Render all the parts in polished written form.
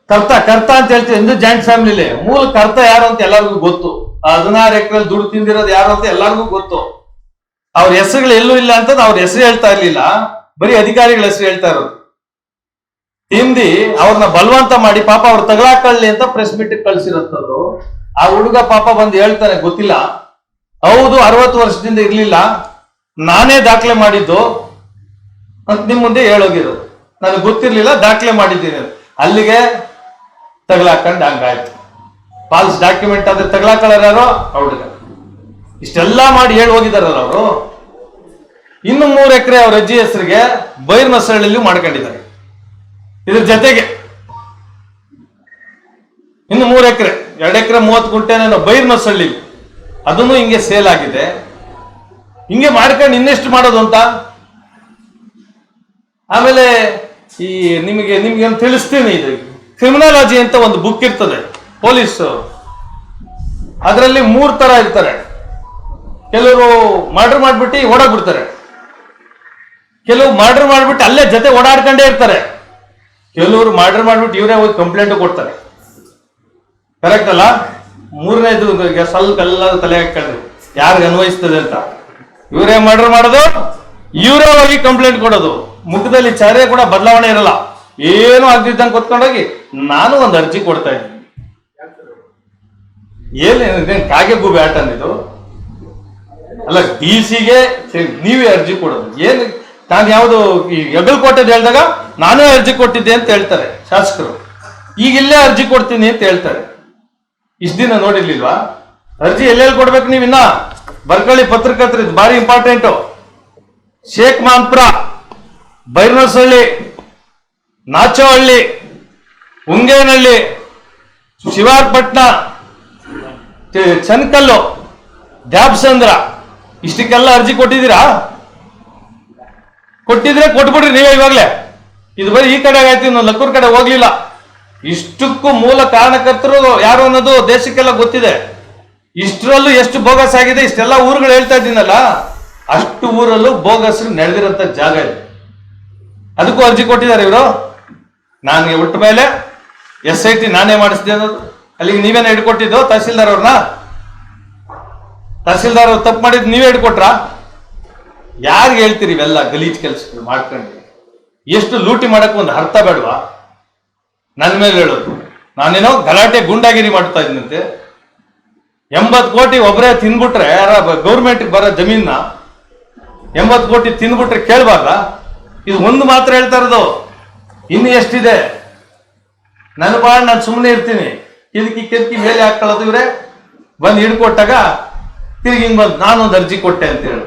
ಕರ್ತ ಅಂತ ಹೇಳ್ತೀವಿ ಎಂದು ಜಾಯಿಂಟ್ ಫ್ಯಾಮಿಲಿ. ಮೂಲ ಕರ್ತ ಯಾರು ಅಂತ ಎಲ್ಲರಿಗೂ ಗೊತ್ತು. 16 ಎಕರೆ ದುಡ್ಡು ತಿಂದಿರೋದು ಯಾರು ಅಂತ ಎಲ್ಲರಿಗೂ ಗೊತ್ತು. ಅವ್ರ ಹೆಸರುಗಳು ಎಲ್ಲೂ ಇಲ್ಲ ಅಂತ ಅವ್ರ ಹೆಸರು ಹೇಳ್ತಾ ಇರ್ಲಿಲ್ಲ, ಬರೀ ಅಧಿಕಾರಿಗಳ ಹೆಸರು ಹೇಳ್ತಾ ಇರೋದು. ಹಿಂದಿ ಅವ್ರನ್ನ ಬಲವಂತ ಮಾಡಿ ಪಾಪ ಅವ್ರು ತಗೊಳಕಳ್ಳಿ ಅಂತ ಪ್ರೆಸ್ ಮೀಟ್ ಕಳ್ಸಿರೋದು. ಆ ಹುಡುಗ ಪಾಪ ಬಂದು ಹೇಳ್ತಾನೆ, ಗೊತ್ತಿಲ್ಲ, ಹೌದು 60 ವರ್ಷದಿಂದ ಇರ್ಲಿಲ್ಲ, ನಾನೇ ದಾಖಲೆ ಮಾಡಿದ್ದು ಅಂತ ನಿಮ್ ಮುಂದೆ ಹೇಳೋಗಿರೋದು. ನನಗೆ ಗೊತ್ತಿರ್ಲಿಲ್ಲ, ದಾಖಲೆ ಮಾಡಿದ್ದೀನಿ. ಅಲ್ಲಿಗೆ ತಗಲಾಕಂಡು ಹಂಗಾಯ್ತು. ಫಾಲ್ಸ್ ಡಾಕ್ಯುಮೆಂಟ್ ಆದ್ರೆ ತಗಲಾಕೊಳ್ಳೋರು ಹುಡುಗ. ಇಷ್ಟೆಲ್ಲಾ ಮಾಡಿ ಹೇಳಿ ಹೋಗಿದಾರಲ್ಲ ಅವರು. ಇನ್ನು 3 ಎಕರೆ ಅವ್ರ ಅಜ್ಜಿ ಹೆಸರಿಗೆ ಬೈರ್ಮಸಳ್ಳಿ ಮಾಡ್ಕೊಂಡಿದ್ದಾರೆ. ಇದ್ರ ಜೊತೆಗೆ ಇನ್ನು 3 ಎಕರೆ, 2 ಎಕರೆ 30 ಗುಂಟೆನೇನೋ ಬೈರ್ಮಸಳ್ಳಿ, ಅದನ್ನು ಹಿಂಗೆ ಸೇಲ್ ಆಗಿದೆ. ಹಿಂಗೆ ಮಾಡ್ಕೊಂಡು ಇನ್ನೆಷ್ಟು ಮಾಡೋದು ಅಂತ. ಆಮೇಲೆ ಈ ನಿಮಗೆ ತಿಳಿಸ್ತೀನಿ, ಇದು ಕ್ರಿಮಿನಾಲಜಿ ಅಂತ ಒಂದು ಬುಕ್ ಇರ್ತದೆ ಪೊಲೀಸ್. ಅದರಲ್ಲಿ 3 ತರ ಇರ್ತಾರೆ. ಕೆಲವರು ಮರ್ಡರ್ ಮಾಡ್ಬಿಟ್ಟು ಓಡಾಡ್ಬಿಡ್ತಾರೆ, ಕೆಲವು ಮರ್ಡರ್ ಮಾಡ್ಬಿಟ್ಟು ಅಲ್ಲೇ ಜೊತೆ ಓಡಾಡ್ಕೊಂಡೇ ಇರ್ತಾರೆ, ಕೆಲವರು ಮರ್ಡರ್ ಮಾಡ್ಬಿಟ್ಟು ಇವರೇ ಹೋಗಿ ಕಂಪ್ಲೇಂಟ್ ಕೊಡ್ತಾರೆ. ಕರೆಕ್ಟ್ ಅಲ್ಲ? 3ನೇದು ಸ್ವಲ್ಪ ಎಲ್ಲ ತಲೆ ಹಾಕೊಂಡ್ರಿ ಯಾರಿಗೆ ಅನ್ವಯಿಸ್ತದೆ ಅಂತ. ಇವರೇ ಮರ್ಡರ್ ಮಾಡೋದು, ಇವರೇ ಹೋಗಿ ಕಂಪ್ಲೇಂಟ್ ಕೊಡೋದು. ಮುಖದಲ್ಲಿ ಚಹರೆ ಕೂಡ ಬದಲಾವಣೆ ಇರಲ್ಲ, ಏನು ಆಗ್ತಿದ್ದಂಗೆ ಕೊತ್ಕೊಂಡೋಗಿ ನಾನು ಒಂದು ಅರ್ಜಿ ಕೊಡ್ತಾ ಇದ್ದೀನಿ. ಏನೇನು ಕಾಗೆ ಗೂಬೆ ಆಟ ಅಂದಿದ್ದು ಅಲ್ಲ, ಡಿಸಿಗೆ ನೀವೇ ಅರ್ಜಿ ಕೊಡೋದು. ಏನು ನಾನು ಯಾವುದು ಈ ಹೆಗಲಕೋಟೆದು ಹೇಳಿದಾಗ ನಾನೇ ಅರ್ಜಿ ಕೊಟ್ಟಿದ್ದೆ ಅಂತ ಹೇಳ್ತಾರೆ ಶಾಸಕರು, ಈಗ ಇಲ್ಲೇ ಅರ್ಜಿ ಕೊಡ್ತೀನಿ ಅಂತ ಹೇಳ್ತಾರೆ. ಇಷ್ಟ ದಿನ ನೋಡಿರ್ಲಿಲ್ವಾ? ಅರ್ಜಿ ಎಲ್ಲೆಲ್ಲಿ ಕೊಡ್ಬೇಕು ನೀವು? ಇನ್ನ ಬರ್ಕಳ್ಳಿ ಪತ್ರಕರ್ತರು, ಇದು ಭಾರಿ ಇಂಪಾರ್ಟೆಂಟು. ಶೇಖ್ ಮಾನ್ಪುರ, ಬೈರ್ನಸಳ್ಳಿ, ನಾಚೋಹಳ್ಳಿ, ಉಂಗೇನಹಳ್ಳಿ, ಶಿವಾರ್ಪಟ್ನ, ಚನ್ಕಲ್ಲು, ದ್ಯಾಬ್ಸಂದ್ರ, ಇಷ್ಟಕ್ಕೆಲ್ಲ ಅರ್ಜಿ ಕೊಟ್ಟಿದ್ದೀರಾ? ಕೊಟ್ಟಿದ್ರೆ ಕೊಟ್ಬಿಡ್ರಿ ನೀವೇ ಇವಾಗಲೇ. ಇದು ಬರೀ ಈ ಕಡೆ ಆಯ್ತು, ಇನ್ನು ಲಕ್ಕೂರ್ ಕಡೆ ಹೋಗ್ಲಿಲ್ಲ. ಇಷ್ಟಕ್ಕೂ ಮೂಲ ಕಾರಣಕರ್ತರು ಯಾರು ಅನ್ನೋದು ದೇಶಕ್ಕೆಲ್ಲ ಗೊತ್ತಿದೆ. ಇಷ್ಟರಲ್ಲೂ ಎಷ್ಟು ಬೋಗಸ್ ಆಗಿದೆ, ಇಷ್ಟೆಲ್ಲ ಊರುಗಳು ಹೇಳ್ತಾ ಇದ್ದೀನಲ್ಲ, ಅಷ್ಟು ಊರಲ್ಲೂ ಬೋಗಸ್ ನಡೆದಿರೋಂಥ ಜಾಗ ಇದೆ. ಅದಕ್ಕೂ ಅರ್ಜಿ ಕೊಟ್ಟಿದ್ದಾರೆ ಇವರು. ನನಗೆ ಹುಟ್ಟ ಮೇಲೆ SIT ನಾನೇ ಮಾಡಿಸಿದೆ ಅನ್ನೋದು. ಅಲ್ಲಿಗೆ ನೀವೇನ ಹಿಡ್ಕೊಟ್ಟಿದ್ದು ತಹಸೀಲ್ದಾರ್ ಅವ್ರನ್ನ? ತಹಸೀಲ್ದಾರ್ ಅವ್ರು ತಪ್ಪು ಮಾಡಿದ್ದು ನೀವೇ ಹಿಡ್ಕೊಟ್ರಾ? ಯಾರಿಗೆ ಹೇಳ್ತೀರಿ ಇವೆಲ್ಲ ಗಲೀಜ್ ಕೆಲಸಗಳು ಮಾಡ್ಕೊಂಡು? ಎಷ್ಟು ಲೂಟಿ ಮಾಡಕ್ಕೆ ಒಂದು ಅರ್ಥ ಬೇಡವಾ? ನನ್ನ ಮೇಲೆ ಹೇಳೋದು ನಾನೇನೋ ಗಲಾಟೆ ಗುಂಡಾಗಿರಿ ಮಾಡ್ತಾ ಇದ್ದಂತೆ. 80 ಕೋಟಿ ಒಬ್ಬರೇ ತಿನ್ಬಿಟ್ರೆ, ಯಾರ ಗೌರ್ಮೆಂಟ್ಗೆ ಬರೋ ಜಮೀನ 80 ಕೋಟಿ ತಿನ್ಬಿಟ್ರೆ ಕೇಳಬಾರ್ದ? ಇದು ಒಂದು ಮಾತ್ರ ಹೇಳ್ತಾ ಇರೋದು, ಇನ್ನು ಎಷ್ಟಿದೆ? ನನ್ನ ಬಾಳ್ ನಾನು ಸುಮ್ಮನೆ ಇರ್ತೀನಿ, ಕಿರ್ಕಿ ಮೇಲೆ ಹಾಕೊಳ್ಳೋದು. ಇವರೇ ಬಂದು ಹಿಡ್ಕೊಟ್ಟಾಗ ತಿರುಗಿ ಹಿಂಗ್ ಬಂದು ನಾನೊಂದು ಅರ್ಜಿ ಕೊಟ್ಟೆ ಅಂತ ಹೇಳಿ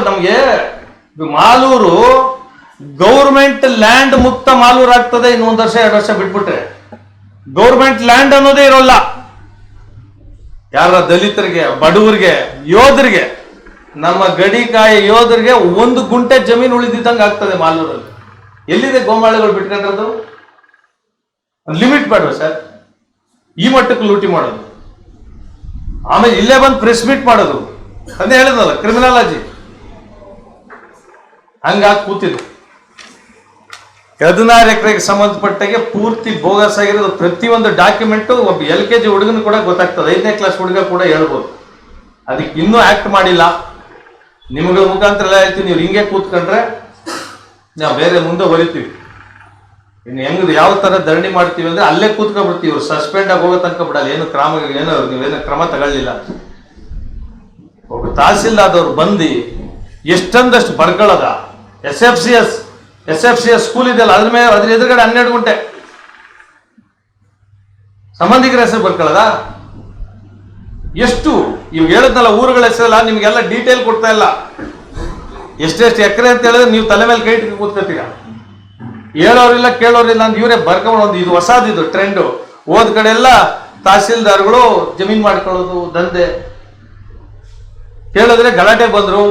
ನಮ್ಗೆ ಮಾಲೂರು ಗೌರ್ಮೆಂಟ್ ಲ್ಯಾಂಡ್ ಮುಕ್ತ ಮಾಲೂರು ಆಗ್ತದೆ ಇನ್ನು 1 ವರ್ಷ 2 ವರ್ಷ ಬಿಟ್ಬಿಟ್ರೆ. ಗೌರ್ಮೆಂಟ್ ಲ್ಯಾಂಡ್ ಅನ್ನೋದೇ ಇರೋಲ್ಲ. ಯಾರ ದಲಿತರಿಗೆ, ಬಡವರಿಗೆ, ಯೋಧರಿಗೆ, ನಮ್ಮ ಗಡಿಕಾಯ ಯೋಧರಿಗೆ 1 ಗುಂಟೆ ಜಮೀನು ಉಳಿದಿದ್ದಂಗೆ ಆಗ್ತದೆ ಮಾಲೂರಲ್ಲಿ. ಎಲ್ಲಿದೆ ಗೋಮಾಳಗಳು ಬಿಟ್ಕೊಂಡಿರೋದು? ಲಿಮಿಟ್ ಬೇಡವಾ ಸರ್? ಈ ಮಟ್ಟಕ್ಕೆ ಲೂಟಿ ಮಾಡೋದು, ಆಮೇಲೆ ಇಲ್ಲೇ ಬಂದು ಪ್ರೆಸ್ ಮೀಟ್ ಮಾಡೋದು, ಅದೇ ಹೇಳಿದ್ನಲ್ಲ ಕ್ರಿಮಿನಾಲಜಿ. ಹಂಗಾಗಿ ಕೂತಿದ್ದು 16 ಎಕರೆಗೆ ಸಂಬಂಧಪಟ್ಟಾಗೆ ಪೂರ್ತಿ ಬೋಗಸ್ ಆಗಿರೋದು. ಪ್ರತಿಯೊಂದು ಡಾಕ್ಯುಮೆಂಟು ಒಬ್ಬ LKG ಹುಡುಗನ ಕೂಡ ಗೊತ್ತಾಗ್ತದೆ, 5ನೇ ಕ್ಲಾಸ್ ಹುಡುಗ ಕೂಡ ಹೇಳ್ಬೋದು. ಅದಕ್ಕೆ ಇನ್ನೂ ಆಕ್ಟ್ ಮಾಡಿಲ್ಲ. ನಿಮ್ಗಳ ಮುಖಾಂತರ ಎಲ್ಲ ಹೇಳ್ತೀನಿ, ನೀವು ಹಿಂಗೆ ಕೂತ್ಕೊಂಡ್ರೆ ನಾವು ಬೇರೆ ಮುಂದೆ ಹೊರಿತೀವಿ. ಇನ್ನು ಹೆಂಗ್ ಯಾವ ತರ ಧರಣಿ ಮಾಡ್ತೀವಿ ಅಂದ್ರೆ ಅಲ್ಲೇ ಕೂತ್ಕೊಂಡ್ಬಿಡ್ತೀವಿ. ಇವ್ರು ಸಸ್ಪೆಂಡ್ ಆಗಿ ಹೋಗೋ ತನಕ ಬಿಡಲ್ಲ. ನೀವೇನು ಕ್ರಮ ತಗೊಳ್ಳಿಲ್ಲ. ಒಬ್ಬ ತಹಸೀಲ್ದಾರ್ದವ್ರು ಬಂದು ಎಷ್ಟೊಂದಷ್ಟು ಬರ್ಕೊಳ್ಳೋದ. SFCS ಸ್ಕೂಲ್ ಇದೆಯಲ್ಲ, ಅದ್ರ ಎದುರುಗಡೆ 12 ಗುಂಟೆ ಸಂಬಂಧಿಕರ ಹೆಸರು ಬರ್ಕೊಳ್ಳೋದ. ಎಷ್ಟು ಇವಾಗ ಹೇಳದ್ನಲ್ಲ ಊರುಗಳ ಹೆಸರಲ್ಲ, ನಿಮ್ಗೆಲ್ಲ ಡೀಟೇಲ್ ಕೊಡ್ತಾ ಇಲ್ಲ. ಎಷ್ಟೆಷ್ಟು ಎಕರೆ ಅಂತ ಹೇಳಿದ್ರೆ ನೀವು ತಲೆ ಮೇಲೆ ಕೈ ಇಟ್ಟು ಕೂತ್ಕೊತೀರ. ಹೇಳೋರಿಲ್ಲ ಕೇಳೋರಿಲ್ಲ ಅಂತ ಇವರೇ ಬರ್ಕೊಂಡು. ಇದು ಹೊಸದಿದು ಟ್ರೆಂಡು. ಹೋದ ಕಡೆ ಎಲ್ಲ ತಹಸೀಲ್ದಾರ್ಗಳು ಜಮೀನ್ ಮಾಡ್ಕೊಳ್ಳೋದು ದಂಧೆ. ಕೇಳಿದ್ರೆ ಗಲಾಟೆ ಬಂದ್ರು,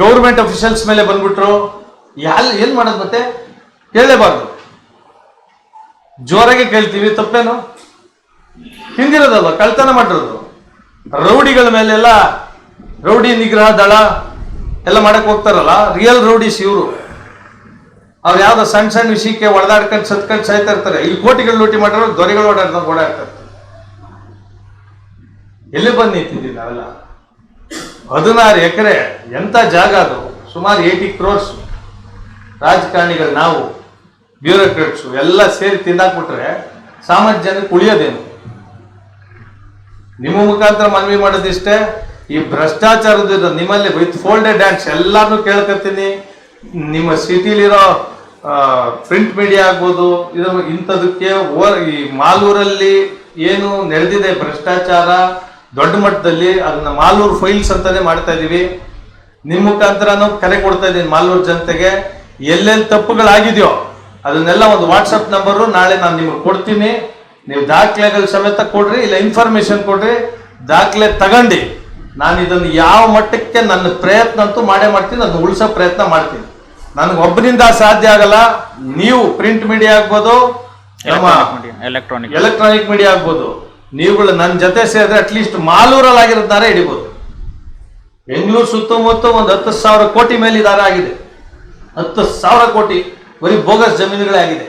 ಗೌರ್ಮೆಂಟ್ ಅಫಿಷಿಯಲ್ಸ್ ಮೇಲೆ ಬಂದ್ಬಿಟ್ರು. ಏನ್ ಮಾಡೋದು ಮತ್ತೆ? ಕೇಳಲೇಬಾರ್ದು. ಜೋರಾಗಿ ಕೇಳ್ತೀವಿ, ತಪ್ಪೇನು? ಹಿಂದಿರೋದಲ್ವ, ಕಳ್ತನ ಮಾಡಿರೋದು. ರೌಡಿಗಳ ಮೇಲೆಲ್ಲ ರೌಡಿ ನಿಗ್ರಹ ದಳ ಎಲ್ಲ ಮಾಡಕ್ ಹೋಗ್ತಾರಲ್ಲ, ರಿಯಲ್ ರೌಡೀಸ್ ಇವರು. ಅವ್ರು ಯಾವ್ದೋ ಸಣ್ಣ ಸಣ್ಣ ವಿಷಯಕ್ಕೆ ಒಡೆದಾಡ್ಕೊಂಡು ಸತ್ಕೊಂಡು ಸಾಯ್ತಾ ಇರ್ತಾರೆ. ಇಲ್ಲಿ ಕೋಟಿಗಳು ಲೂಟಿ ಮಾಡಿರೋ ದೊರೆಗಳು ಓಡಾಡ್ತಾರೆ. ಎಲ್ಲಿ ಬಂದು ನಿಂತಿದ್ದೀವಿ ನಾವೆಲ್ಲ? 16 ಎಕರೆ ಎಂತ ಜಾಗ ಅದು, ಸುಮಾರು 80 crores. ರಾಜಕಾರಣಿಗಳು, ನಾವು ಬ್ಯೂರೋಕ್ರಾಟ್ಸು ಎಲ್ಲ ಸೇರಿ ತಿಂದಾಕ್ಬಿಟ್ರೆ ಸಾಮಾನ್ಯ ಜನಕ್ಕೆ ಉಳಿಯೋದೇನು? ನಿಮ್ಮ ಮುಖಾಂತರ ಮನವಿ ಮಾಡೋದಿಷ್ಟೇ, ಈ ಭ್ರಷ್ಟಾಚಾರದ ನಿಮ್ಮಲ್ಲಿ ವಿತ್ ಫೋಲ್ಡೆಡ್ ಹ್ಯಾಂಡ್ಸ್ ಎಲ್ಲಾನು ಕೇಳ್ಕೊತೀನಿ. ನಿಮ್ಮ ಸಿಟಿಲಿರೋ ಪ್ರಿಂಟ್ ಮೀಡಿಯಾ ಆಗ್ಬೋದು, ಇಂಥದಕ್ಕೆ ಈ ಮಾಲೂರಲ್ಲಿ ಏನು ನಡೆದಿದೆ ಭ್ರಷ್ಟಾಚಾರ ದೊಡ್ಡ ಮಟ್ಟದಲ್ಲಿ, ಅದನ್ನ ಮಾಲೂರು ಫೈಲ್ಸ್ ಅಂತಾನೆ ಮಾಡ್ತಾ ಇದೀವಿ. ನಿಮ್ಮ ಮುಖಾಂತರನೂ ಕರೆ ಕೊಡ್ತಾ ಇದ್ದೀನಿ ಮಾಲೂರು ಜನತೆಗೆ. ಎಲ್ಲೆಲ್ಲಿ ತಪ್ಪುಗಳಾಗಿದೆಯೋ ಅದನ್ನೆಲ್ಲ ಒಂದು ವಾಟ್ಸಪ್ ನಂಬರು ನಾಳೆ ನಾನು ನಿಮ್ಗೆ ಕೊಡ್ತೀನಿ. ನೀವು ದಾಖಲೆಗಳ ಸಮೇತ ಕೊಡ್ರಿ, ಇಲ್ಲ ಇನ್ಫಾರ್ಮೇಶನ್ ಕೊಡ್ರಿ, ದಾಖಲೆ ತಗೊಂಡು ನಾನು ಇದನ್ನು ಯಾವ ಮಟ್ಟಕ್ಕೆ ನನ್ನ ಪ್ರಯತ್ನ ಅಂತೂ ಮಾಡೇ ಮಾಡ್ತೀನಿ, ಅದನ್ನ ಉಳಿಸೋ ಪ್ರಯತ್ನ ಮಾಡ್ತೀನಿ. ನನಗೆ ಒಬ್ಬನಿಂದ ಸಾಧ್ಯ ಆಗಲ್ಲ. ನೀವು ಪ್ರಿಂಟ್ ಮೀಡಿಯಾ ಆಗ್ಬೋದು, ಎಲೆಕ್ಟ್ರಾನಿಕ್ ಮೀಡಿಯಾ ಆಗ್ಬೋದು, ನೀವುಗಳು ನನ್ನ ಜೊತೆ ಸೇರಿದ್ರೆ ಅಟ್ಲೀಸ್ಟ್ ಮಾಲೂರಲ್ಲಿ ಆಗಿರೋದಾರ ಹಿಡಿಬೋದು. ಬೆಂಗಳೂರು ಸುತ್ತಮುತ್ತ ಒಂದು 10,000 ಕೋಟಿ ಮೇಲೆ ಇದಾರ ಆಗಿದೆ. 10,000 ಕೋಟಿ ಬರೀ ಬೋಗಸ್ ಜಮೀನುಗಳೇ ಆಗಿದೆ.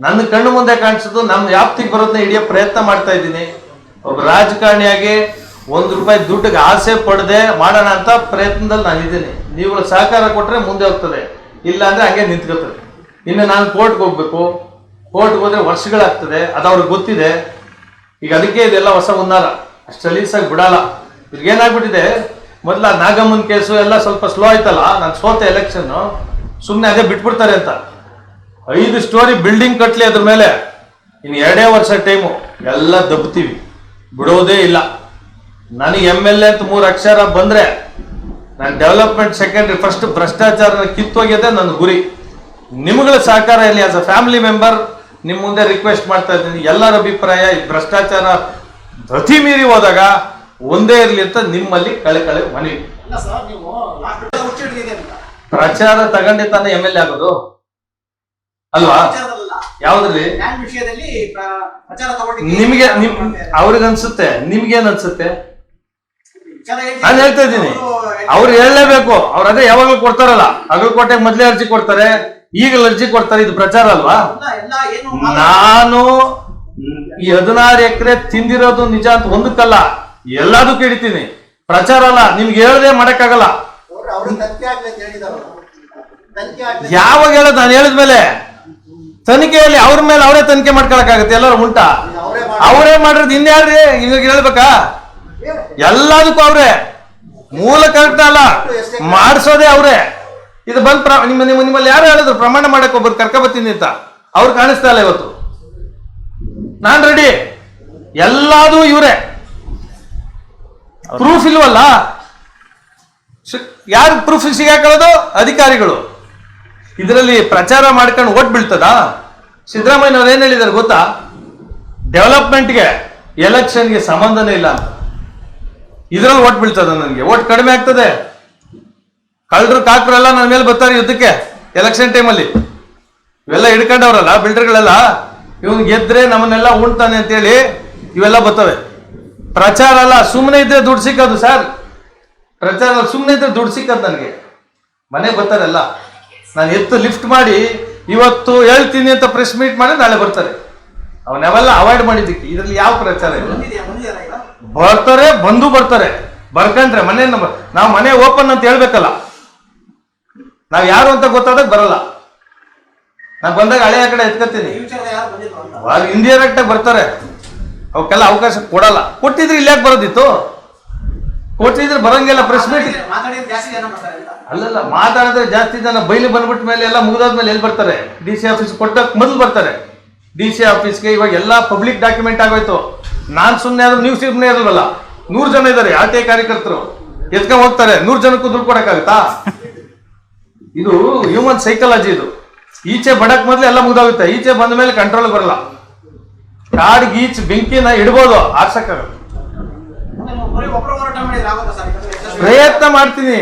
ನನ್ನ ಕಣ್ಣು ಮುಂದೆ ಕಾಣಿಸೋದು, ನಮ್ಮ ವ್ಯಾಪ್ತಿಗೆ ಬರೋದನ್ನ ಹಿಡಿಯೋ ಪ್ರಯತ್ನ ಮಾಡ್ತಾ ಇದ್ದೀನಿ. ಒಬ್ಬ ರಾಜಕಾರಣಿಯಾಗಿ ₹1 ದುಡ್ಡಿಗೆ ಆಸೆ ಪಡದೆ ಮಾಡೋಣ ಅಂತ ಪ್ರಯತ್ನದಲ್ಲಿ ನಾನು ಇದ್ದೀನಿ. ನೀವುಗಳು ಸಹಕಾರ ಕೊಟ್ಟರೆ ಮುಂದೆ ಹೋಗ್ತದೆ, ಇಲ್ಲ ಅಂದ್ರೆ ಹಂಗೆ ನಿಂತ್ಕೋತದೆ. ಇನ್ನು ನಾನು ಕೋರ್ಟ್ಗೆ ಹೋಗ್ಬೇಕು, ಕೋರ್ಟ್ಗೆ ಹೋದ್ರೆ ವರ್ಷಗಳಾಗ್ತದೆ, ಅದು ಅವ್ರಿಗೆ ಗೊತ್ತಿದೆ. ಈಗ ಅದಕ್ಕೆ ಇದೆಲ್ಲ ಹೊಸ ಹುನ್ನಾರ, ಅಷ್ಟು ಸಲೀಸಾಗಿ ಬಿಡಲ್ಲ. ಏನಾಗ್ಬಿಟ್ಟಿದೆ, ಮೊದಲ ನಾಗಮ್ಮನ ಕೇಸು ಎಲ್ಲ ಸ್ವಲ್ಪ ಸ್ಲೋ ಆಯ್ತಲ್ಲ, ನಾನು ಸೋತೆ ಎಲೆಕ್ಷನ್, ಸುಮ್ಮನೆ ಅದೇ ಬಿಟ್ಬಿಡ್ತಾರೆ ಅಂತ 5 ಸ್ಟೋರಿ ಬಿಲ್ಡಿಂಗ್ ಕಟ್ಲಿ ಅದ್ರ ಮೇಲೆ, ಇನ್ನು 2 ವರ್ಷ ಟೈಮು, ಎಲ್ಲ ದಬ್ತೀವಿ, ಬಿಡೋದೇ ಇಲ್ಲ. ನನಗೆ MLA ಅಂತ 3 ಅಕ್ಷರ ಬಂದ್ರೆ ನಾನು ಡೆವಲಪ್ಮೆಂಟ್ ಸೆಕೆಂಡ್ರಿ, ಫಸ್ಟ್ ಭ್ರಷ್ಟಾಚಾರ ಕಿತ್ತೋಗ್ಯದೆ ನನ್ನ ಗುರಿ. ನಿಮ್ಗಳ ಸಹಕಾರ ಇಲ್ಲಿ ಆಸ್ ಅ ಫ್ಯಾಮಿಲಿ ಮೆಂಬರ್ ನಿಮ್ಮ ಮುಂದೆ ರಿಕ್ವೆಸ್ಟ್ ಮಾಡ್ತಾ ಇದ್ದೀನಿ. ಎಲ್ಲರ ಅಭಿಪ್ರಾಯ, ಈ ಭ್ರಷ್ಟಾಚಾರ ಪ್ರತಿ ಮೀರಿ ಹೋದಾಗ ಒಂದೇ ಇರಲಿ ಅಂತ ನಿಮ್ಮಲ್ಲಿ ಕಳೆ ಮನವಿ. ಪ್ರಚಾರ ತಗೊಂಡೆ ತಾನೇ MLA ಆಗೋದು ಅಲ್ವಾ? ಯಾವ್ದ್ರಲ್ಲಿ ನಿಮ್ಗೆ ಅವ್ರಿಗೆ ಅನ್ಸುತ್ತೆ, ನಿಮ್ಗೇನ್ ಅನ್ಸುತ್ತೆ? ನಾನು ಹೇಳ್ತಾ ಇದ್ದೀನಿ, ಅವ್ರು ಹೇಳಲೇಬೇಕು. ಅವ್ರು ಅದೇ ಯಾವಾಗಲೂ ಕೊಡ್ತಾರಲ್ಲ, ಅಗಲಕೋಟೆಗೆ ಮೊದ್ಲೇ ಅರ್ಜಿ ಕೊಡ್ತಾರೆ, ಈಗಲೂ ಅರ್ಜಿ ಕೊಡ್ತಾರೆ. ಇದು ಪ್ರಚಾರ ಅಲ್ವಾ? ನಾನು ಈ 16 ಎಕರೆ ತಿಂದಿರೋದು ನಿಜ ಅಂತ ಒಂದಕ್ಕಲ್ಲ, ಎಲ್ಲದಕ್ಕೂ ಹಿಡಿತೀನಿ. ಪ್ರಚಾರ ಅಲ್ಲ, ನಿಮ್ಗೆ ಹೇಳದೆ ಮಾಡಕ್ಕಾಗಲ್ಲ. ಯಾವಾಗ ಹೇಳೋದು? ನಾನು ಹೇಳಿದ್ಮೇಲೆ ತನಿಖೆಯಲ್ಲಿ ಅವ್ರ ಮೇಲೆ ಅವರೇ ತನಿಖೆ ಮಾಡ್ಕೊಳಕ್ಕಾಗತ್ತೆ? ಎಲ್ಲರೂ ಉಂಟಾ? ಅವರೇ ಮಾಡಿರೋದು ಇನ್ಯಾರ್ರಿ ಇವಾಗ ಹೇಳ್ಬೇಕಾ? ಎಲ್ಲದಕ್ಕೂ ಅವ್ರೆ, ಮೂಲ ಕರೆಕ್ಟ್ ಅಲ್ಲ, ಮಾಡಿಸೋದೇ ಅವ್ರೆ. ಇದು ಬಂದ್ ನಿಮ್ಮಲ್ಲಿ ಯಾರು ಹೇಳಿದ್ರು ಪ್ರಮಾಣ ಮಾಡಕ್ ಒಬ್ಬರು ಕರ್ಕೊಬತ್ತೀನಿ ಅಂತ? ಅವ್ರು ಕಾಣಿಸ್ತಾ ಇಲ್ಲ ಇವತ್ತು. ನಾನ್ ರೆಡಿ, ಎಲ್ಲದೂ ಇವ್ರೆ. ಪ್ರೂಫ್ ಇಲ್ವಲ್ಲ? ಯಾರು ಪ್ರೂಫ್ ಸಿಗಾಕೊಳ್ಳೋದು? ಅಧಿಕಾರಿಗಳು. ಇದರಲ್ಲಿ ಪ್ರಚಾರ ಮಾಡ್ಕೊಂಡು ಓಟ್ ಬೀಳ್ತದ? ಸಿದ್ದರಾಮಯ್ಯನವ್ರು ಏನ್ ಹೇಳಿದಾರೆ ಗೊತ್ತಾ? ಡೆವಲಪ್ಮೆಂಟ್ಗೆ ಎಲೆಕ್ಷನ್ಗೆ ಸಂಬಂಧನೇ ಇಲ್ಲ ಅಂತ. ಇದ್ರಲ್ಲಿ ಓಟ್ ಬೀಳ್ತದ? ನನಗೆ ಓಟ್ ಕಡಿಮೆ ಆಗ್ತದೆ. ಕಳ್ಳರು ಕಾಕರೆಲ್ಲ ನನ್ನ ಮೇಲೆ ಬರ್ತಾರೆ ಯುದ್ಧಕ್ಕೆ ಎಲೆಕ್ಷನ್ ಟೈಮಲ್ಲಿ. ಇವೆಲ್ಲ ಹಿಡ್ಕೊಂಡವ್ರಲ್ಲ ಬಿಲ್ಡರ್ಗಳೆಲ್ಲ, ಇವನ್ ಗೆದ್ರೆ ನಮ್ಮನ್ನೆಲ್ಲ ಉಣ್ತಾನೆ ಅಂತೇಳಿ ಇವೆಲ್ಲ ಬರ್ತವೆ. ಪ್ರಚಾರ ಅಲ್ಲ, ಸುಮ್ಮನೆ ಇದ್ರೆ ದುಡ್ಡು ಸಿಕ್ಕೋದು ಸರ್. ಪ್ರಚಾರ ಅಲ್ಲ, ಸುಮ್ಮನೆ ಇದ್ರೆ ದುಡ್ಡು ಸಿಕ್ಕದು. ನನಗೆ ಮನೆಗೆ ಬರ್ತಾರಲ್ಲ, ನಾನು ಎತ್ತು ಲಿಫ್ಟ್ ಮಾಡಿ ಇವತ್ತು ಹೇಳ್ತೀನಿ ಅಂತ ಪ್ರೆಸ್ ಮೀಟ್ ಮಾಡಿ ನಾಳೆ ಬರ್ತಾರೆ. ಅವನ್ನೆಲ್ಲ ಅವಾಯ್ಡ್ ಮಾಡಿದ್ದಕ್ಕೆ ಇದರಲ್ಲಿ ಯಾವ ಪ್ರಚಾರ ಇಲ್ಲ. ಬರ್ತಾರೆ, ಬರ್ತಾರೆ, ಬರ್ಕಂಡ್ರೆ ಮನೆ ನಾವು ಮನೆ ಓಪನ್ ಅಂತ ಹೇಳ್ಬೇಕಲ್ಲ. ನಾವ್ ಯಾರು ಅಂತ ಗೊತ್ತಾದಾಗ ಬರಲ್ಲ. ನಾನು ಬಂದಾಗ ಹಳೆಯ ಕಡೆ ಎತ್ಕೊತೀನಿ. ಇಂಡಿಯರೆಕ್ಟ್ ಆಗಿ ಬರ್ತಾರೆ, ಅವಕ್ಕೆಲ್ಲ ಅವಕಾಶ ಕೊಡಲ್ಲ. ಕೊಟ್ಟಿದ್ರೆ ಇಲ್ಲಿ ಯಾಕೆ ಬರೋದಿತ್ತು? ಕೊಟ್ಟಿದ್ರೆ ಬರಂಗಿಲ್ಲ. ಪ್ರೆಸ್ ಮೀಟ್ ಅಲ್ಲಲ್ಲ, ಮಾತಾಡಿದ್ರೆ ಜಾಸ್ತಿ ಜನ ಬೈಲಿ ಬಂದ್ಬಿಟ್ಟ ಮೇಲೆ ಎಲ್ಲ ಮುಗಿದಾದ್ಮೇಲೆ ಎಲ್ಲಿ ಬರ್ತಾರೆ? DC ಆಫೀಸ್ ಕೊಟ್ಟ ಮೊದಲು ಬರ್ತಾರೆ. DC ಆಫೀಸ್ಗೆ ಇವಾಗ ಎಲ್ಲ ಪಬ್ಲಿಕ್ ಡಾಕ್ಯುಮೆಂಟ್ ಆಗೋಯ್ತು. ನಾನ್ ಸುಮ್ಮನೆ ಆದ್ರೂ ನೀವು ಸುಮ್ಮನೆ ಇರಲ್ವಲ್ಲ. 100 ಜನ ಇದ್ದಾರೆ RTI ಕಾರ್ಯಕರ್ತರು, ಎತ್ಕೊಂಡ್ ಹೋಗ್ತಾರೆ. 100 ಜನಕ್ಕೂ ದುಡ್ಡು ಕೊಡಕ್ಕಾಗತ್ತಾ? ಇದು ಹ್ಯೂಮನ್ ಸೈಕಾಲಜಿ. ಇದು ಈಚೆ ಬಡಕ್ ಮೊದ್ಲು ಎಲ್ಲ ಮುಗ್ದಾಗುತ್ತೆ, ಈಚೆ ಬಂದ ಮೇಲೆ ಕಂಟ್ರೋಲ್ ಬರಲ್ಲ. ಕಾಡ್ ಗೀಚ್ ಬೆಂಕಿನ ಇಡ್ಬೋದು, ಆರ್ಸಕ್ಕಾಗಲ್ಲ. ಪ್ರಯತ್ನ ಮಾಡ್ತೀನಿ.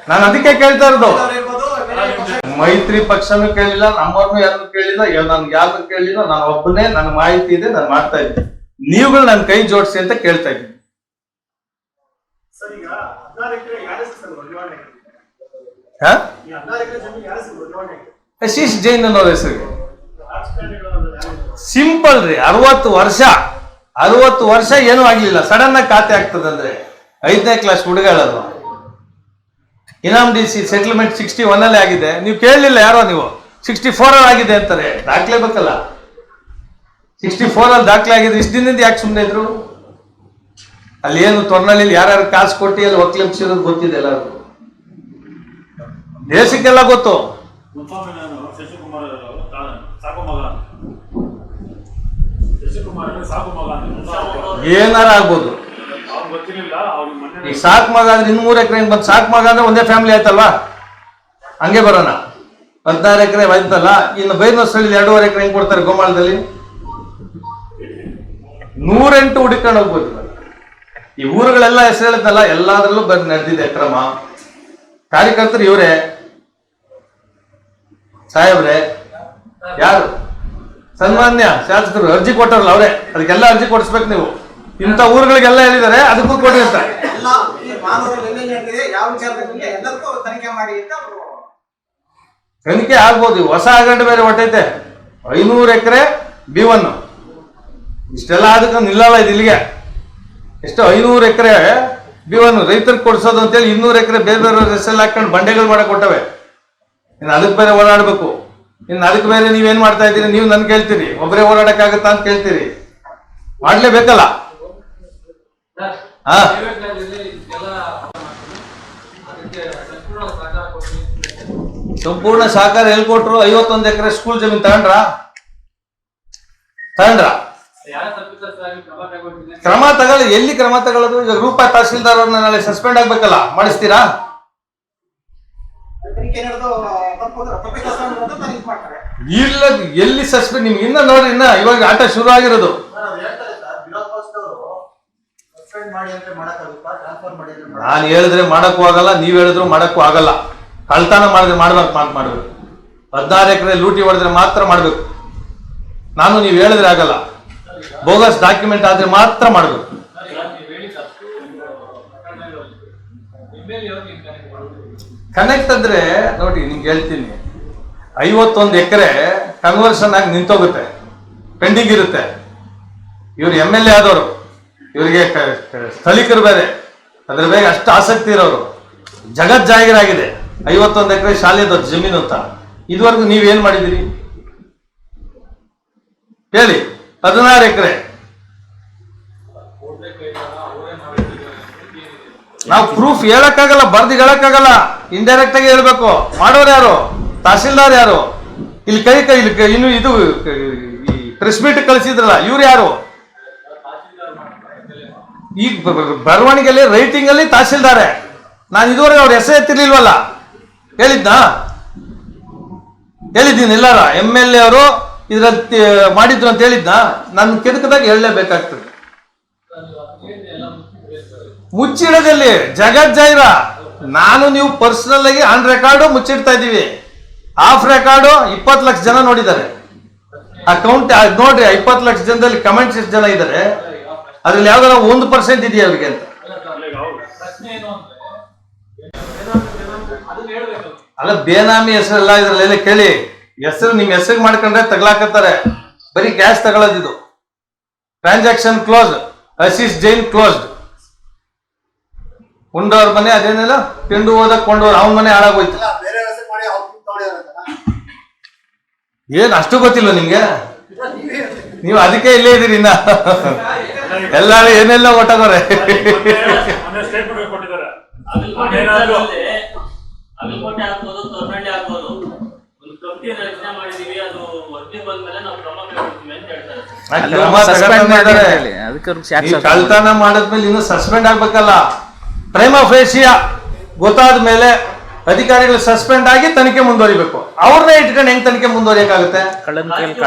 ನಾನು ಅದಕ್ಕೆ ಕೇಳ್ತಾ ಇರೋದು. ಮೈತ್ರಿ ಪಕ್ಷನೂ ಕೇಳಿಲ್ಲ, ನಮ್ಮವ್ರನ್ನೂ ಯಾರನ್ನು ಕೇಳಿಲ್ಲ, ನನ್ಗೆ ಯಾರನ್ನು ಕೇಳಿಲ್ಲ. ನಾನು ಒಬ್ಬನೇ, ನನ್ನ ಮಾಹಿತಿ ಇದೆ, ನಾನು ಮಾಡ್ತಾ ಇದ್ದೀನಿ. ನೀವುಗಳು ನನ್ನ ಕೈ ಜೋಡಿಸಿ ಅಂತ ಕೇಳ್ತಾ ಇದ್ದೀನಿ. ಆಶೀಶ್ ಜೈನ್ ಅನ್ನೋರ ಹೆಸರಿಗೆ. ಸಿಂಪಲ್ ರೀ, 60 ವರ್ಷ ಏನೂ ಆಗ್ಲಿಲ್ಲ, ಸಡನ್ ಆಗಿ ಖಾತೆ ಆಗ್ತದಂದ್ರೆ 5ನೇ ಕ್ಲಾಸ್ ಹುಡುಗಾಳದು. ಇನಾಮ್ DC ಸೆಟಲ್ಮೆಂಟ್ 61 ಅಲ್ಲೇ ಆಗಿದೆ. ನೀವು ಕೇಳಲಿಲ್ಲ ಯಾರೋ, ನೀವು 64 ಅಲ್ಲಿ ಆಗಿದೆ ಅಂತಾರೆ. ದಾಖಲೆ ಬೇಕಲ್ಲ, 64 ಅಲ್ಲಿ ದಾಖಲೆ ಆಗಿದೆ. ಇಷ್ಟು ದಿನದಿಂದ ಯಾಕೆ ಸುಮ್ಮನೆ ಇದ್ರು? ಅಲ್ಲಿ ಏನು ತೊರ್ನಲ್ಲಿ ಯಾರ್ಯಾರು ಕಾಸು ಕೊಟ್ಟು ಅಲ್ಲಿ ಒಕ್ಲಿಂಸಿರೋದು ಗೊತ್ತಿದೆ ಎಲ್ಲರಿಗೂ, ದೇಶಕ್ಕೆಲ್ಲ ಗೊತ್ತು. ಏನಾರ ಆಗ್ಬೋದು. ಈಗ ಸಾಕ್ ಮಗ ಅಂದ್ರೆ 3 ಎಕರೆ ಬಂದು ಸಾಕ್ ಮಗ ಅಂದ್ರೆ ಒಂದೇ ಫ್ಯಾಮಿಲಿ ಆಯ್ತಲ್ವಾ, ಹಂಗೆ ಬರೋಣ. 16 ಎಕರೆ ಆಯ್ತಲ್ಲ, ಇನ್ನು ಬೈರ್ನಹಳ್ಳಿ 2.5 ಎಕರೆ ಹೆಂಗ್ ಕೊಡ್ತಾರೆ ಗೋಮಾಳದಲ್ಲಿ? 108 ಹುಡುಕೊಂಡು ಹೋಗ್ಬೋದು. ಈ ಊರುಗಳೆಲ್ಲ ಹೆಸರು ಹೇಳುತ್ತಲ್ಲ, ಎಲ್ಲಾದ್ರಲ್ಲೂ ನಡೆದಿದೆ ಕ್ರಮ. ಕಾರ್ಯಕರ್ತರು ಇವರೇ, ಸಾಹೇಬ್ರೆ, ಯಾರು ಸನ್ಮಾನ್ಯ ಶಾಸಕರು ಅರ್ಜಿ ಕೊಟ್ಟರಲ್ಲ ಅವರೇ, ಅದಕ್ಕೆಲ್ಲ ಅರ್ಜಿ ಕೊಡಿಸ್ಬೇಕು ನೀವು. ಇಂಥ ಊರುಗಳಿಗೆಲ್ಲ ಹೇಳಿದ್ದಾರೆ, ಅದಕ್ಕೂ ಕೊಡಿ ಅಂತ. ತನಿಖೆ ಆಗ್ಬೋದು. ಹೊಸ ಆಗಂಡು ಬೇರೆ ಹೊಟ್ಟೈತೆ, 500 ಎಕರೆ B1 ಇಷ್ಟೆಲ್ಲ ಅದಕ್ಕೆ ನಿಲ್ಲಲ್ಲ. ಇದು ಇಲ್ಲಿಗೆ ಎಷ್ಟು 500 ಎಕರೆ B1 ರೈತರಿಗೆ ಕೊಡ್ಸೋದು ಅಂತೇಳಿ 200 ಎಕರೆ ಬೇರೆ ಬೇರೆ ಹೆಸರಲ್ಲಿ ಹಾಕೊಂಡು ಬಂಡೆಗಳು ಮಾಡಕ್ ಕೊಟ್ಟವೆ. ಇನ್ನು ಅದಕ್ಕೆ ಬೇರೆ ಓಡಾಡ್ಬೇಕು. ಇನ್ನು ಅದಕ್ಕೆ ಬೇರೆ ನೀವೇನ್ ಮಾಡ್ತಾ ಇದ್ದೀರಿ? ನೀವು ನನ್ ಕೇಳ್ತೀರಿ, ಒಬ್ಬರೇ ಓಡಾಡಕ್ಕಾಗತ್ತಾ ಅಂತ ಕೇಳ್ತೀರಿ. ಮಾಡ್ಲೇಬೇಕಲ್ಲ. ಸಂಪೂರ್ಣ ಸಹಕಾರ ಎಲ್ಲಿ ಕೊಟ್ರು? 51 ಎಕರೆ ಸ್ಕೂಲ್ ಜಮೀನ್ ತಗೊಂಡ್ರ? ಕ್ರಮ ತಗೊಳ್ಳಿ. ಎಲ್ಲಿ ಕ್ರಮ ತಗೊಳ್ಳೋದು? ಈಗ ರೂಪಾ ತಹಸೀಲ್ದಾರ್ ಅವ್ರನ್ನ ನಾಳೆ ಸಸ್ಪೆಂಡ್ ಆಗ್ಬೇಕಲ್ಲ, ಮಾಡಿಸ್ತೀರಾ? ಇಲ್ಲ, ಎಲ್ಲಿ ಸಸ್ಪೆಂಡ್? ನಿಮ್ಗೆ ಇನ್ನ ನೋಡ್ರಿ, ಇನ್ನ ಇವಾಗ ಆಟ ಶುರು ಆಗಿರೋದು. ನಾನು ಹೇಳಿದ್ರೆ ಮಾಡಕ್ಕೂ ಆಗಲ್ಲ, ನೀವ್ ಹೇಳಿದ್ರು ಮಾಡಕ್ಕೂ ಆಗಲ್ಲ. ಕಳ್ತನ ಮಾಡಿದ್ರೆ ಮಾಡ್ಬೇಕು. 16 ಎಕರೆ ಲೂಟಿ ಹೊಡೆದ್ರೆ ಮಾತ್ರ ಮಾಡ್ಬೇಕು. ನಾನು ನೀವು ಹೇಳಿದ್ರೆ ಆಗಲ್ಲ. ಬೋಗಸ್ ಡಾಕ್ಯುಮೆಂಟ್ ಆದ್ರೆ ಮಾತ್ರ ಮಾಡ್ಬೇಕು. ಕನೆಕ್ಟ್ ಅಂದ್ರೆ ನೋಡಿ, ನಿಮ್ಗೆ ಹೇಳ್ತೀನಿ, 51 ಎಕರೆ ಕನ್ವರ್ಷನ್ ಆಗಿ ನಿಂತೋಗುತ್ತೆ, ಪೆಂಡಿಂಗ್ ಇರುತ್ತೆ. ಇವ್ರು MLA ಆದವರು, ಇವರಿಗೆ ಸ್ಥಳೀಕರು ಬೇರೆ, ಅದ್ರ ಬೇಗ ಅಷ್ಟು ಆಸಕ್ತಿ ಇರೋರು. ಜಗತ್ ಜಾಹೀರಾಗಿದೆ 51 ಎಕರೆ ಶಾಲೆದ ಜಮೀನು ಅಂತ. ಇದುವರೆಗೂ ನೀವೇನ್ ಮಾಡಿದಿರಿ ಹೇಳಿ? 16 ಎಕರೆ ನಾವು ಪ್ರೂಫ್ ಹೇಳಕ್ಕಾಗಲ್ಲ, ಬರ್ದು ಹೇಳಕ್ಕಾಗಲ್ಲ, ಇಂಡೈರೆಕ್ಟ್ ಆಗಿ ಹೇಳ್ಬೇಕು. ಮಾಡೋರು ಯಾರು? ತಹಸೀಲ್ದಾರ್ ಯಾರು? ಇಲ್ಲಿ ಇನ್ನು ಇದು ಪ್ರೆಸ್ ಮೀಟ್ ಕಳಿಸಿದ್ರಲ್ಲ, ಇವ್ರು ಯಾರು? ಈ ಬರವಣಿಗೆಯಲ್ಲಿ ರೈಟಿಂಗ್ ಅಲ್ಲಿ ತಹಸೀಲ್ದಾರೆ. ನಾನು ಇದುವರೆಗೆ ಅವ್ರ ಹೆಸರು ಎತ್ತಿರ್ಲಿಲ್ವಲ್ಲ, ಹೇಳಿದ್ದೀನಿ ಎಲ್ಲಾರ MLA ಅವರು ಇದ್ರಲ್ಲಿ ಮಾಡಿದ್ರು ಅಂತ ಹೇಳಿದ್ನ? ನನ್ನ ಕೆದಕದಾಗ ಹೇಳಲೇಬೇಕಾಗ್ತದೆ. ಮುಚ್ಚಿಡೋದಲ್ಲಿ ಜಗತ್ ಜಾಹೀರ. ನಾನು ನೀವು ಪರ್ಸನಲ್ ಆಗಿ ಆನ್ ರೆಕಾರ್ಡು ಮುಚ್ಚಿಡ್ತಾ ಇದ್ದೀವಿ. ಆಫ್ ರೆಕಾರ್ಡು 20 ಲಕ್ಷ ಜನ ನೋಡಿದ್ದಾರೆ. ಅಕೌಂಟ್ ನೋಡ್ರಿ, 20 ಲಕ್ಷ ಜನದಲ್ಲಿ ಕಮೆಂಟ್ಸ್ ಎಷ್ಟು ಜನ ಇದ್ದಾರೆ? ಅದ್ರಲ್ಲಿ ಯಾವ್ದಾರ 1% ಇದೆಯಾ ಅವ್ರಿಗೆ ಅಂತ? ಅಲ್ಲ, ಬೇನಾಮಿ ಹೆಸರೆಲ್ಲ ಇದ್ರಲ್ಲೆಲ್ಲ ಕೇಳಿ. ಹೆಸರು ನಿಮ್ ಹೆಸರು ಮಾಡ್ಕೊಂಡ್ರೆ ತಗ್ಲಾಕತ್ತಾರೆ. ಬರೀ ಕ್ಯಾಶ್ ತಗೊಳ್ಳೋದಿದು. Transaction close, Ashish Jain closed. ಉಂಡವ್ರ ಮನೆ ಅದೇನಿಲ್ಲ, ತಿಂಡು ಹೋದಕ್ ಕೊಂಡವ್ರು ಅವನ ಮನೆ ಹಾಳಾಗೋಯ್ತು. ಏನ್ ಅಷ್ಟು ಗೊತ್ತಿಲ್ಲ ನಿಮ್ಗೆ? ನೀವು ಅದಕ್ಕೆ ಇಲ್ಲೇ ಇದೀರಿ. ಇನ್ನ ಎಲ್ಲಾರು ಏನೆಲ್ಲ ಒಟ್ಟಾಗೋರೆ. ಕಳ್ತನ ಮಾಡಿದ್ಮೇಲೆ ಇನ್ನು ಸಸ್ಪೆಂಡ್ ಆಗ್ಬೇಕಲ್ಲ. ಪ್ರೈಮಾ ಫೇಸಿಯಾ ಗೊತ್ತಾದ ಮೇಲೆ ಅಧಿಕಾರಿಗಳು ಸಸ್ಪೆಂಡ್ ಆಗಿ ತನಿಖೆ ಮುಂದುವರಿಬೇಕು. ಅವ್ರನ್ನೇ ಇಟ್ಕೊಂಡು ಹೆಂಗ್ ತನಿಖೆ ಮುಂದುವರಿಯಕ್ಕಾಗುತ್ತೆ?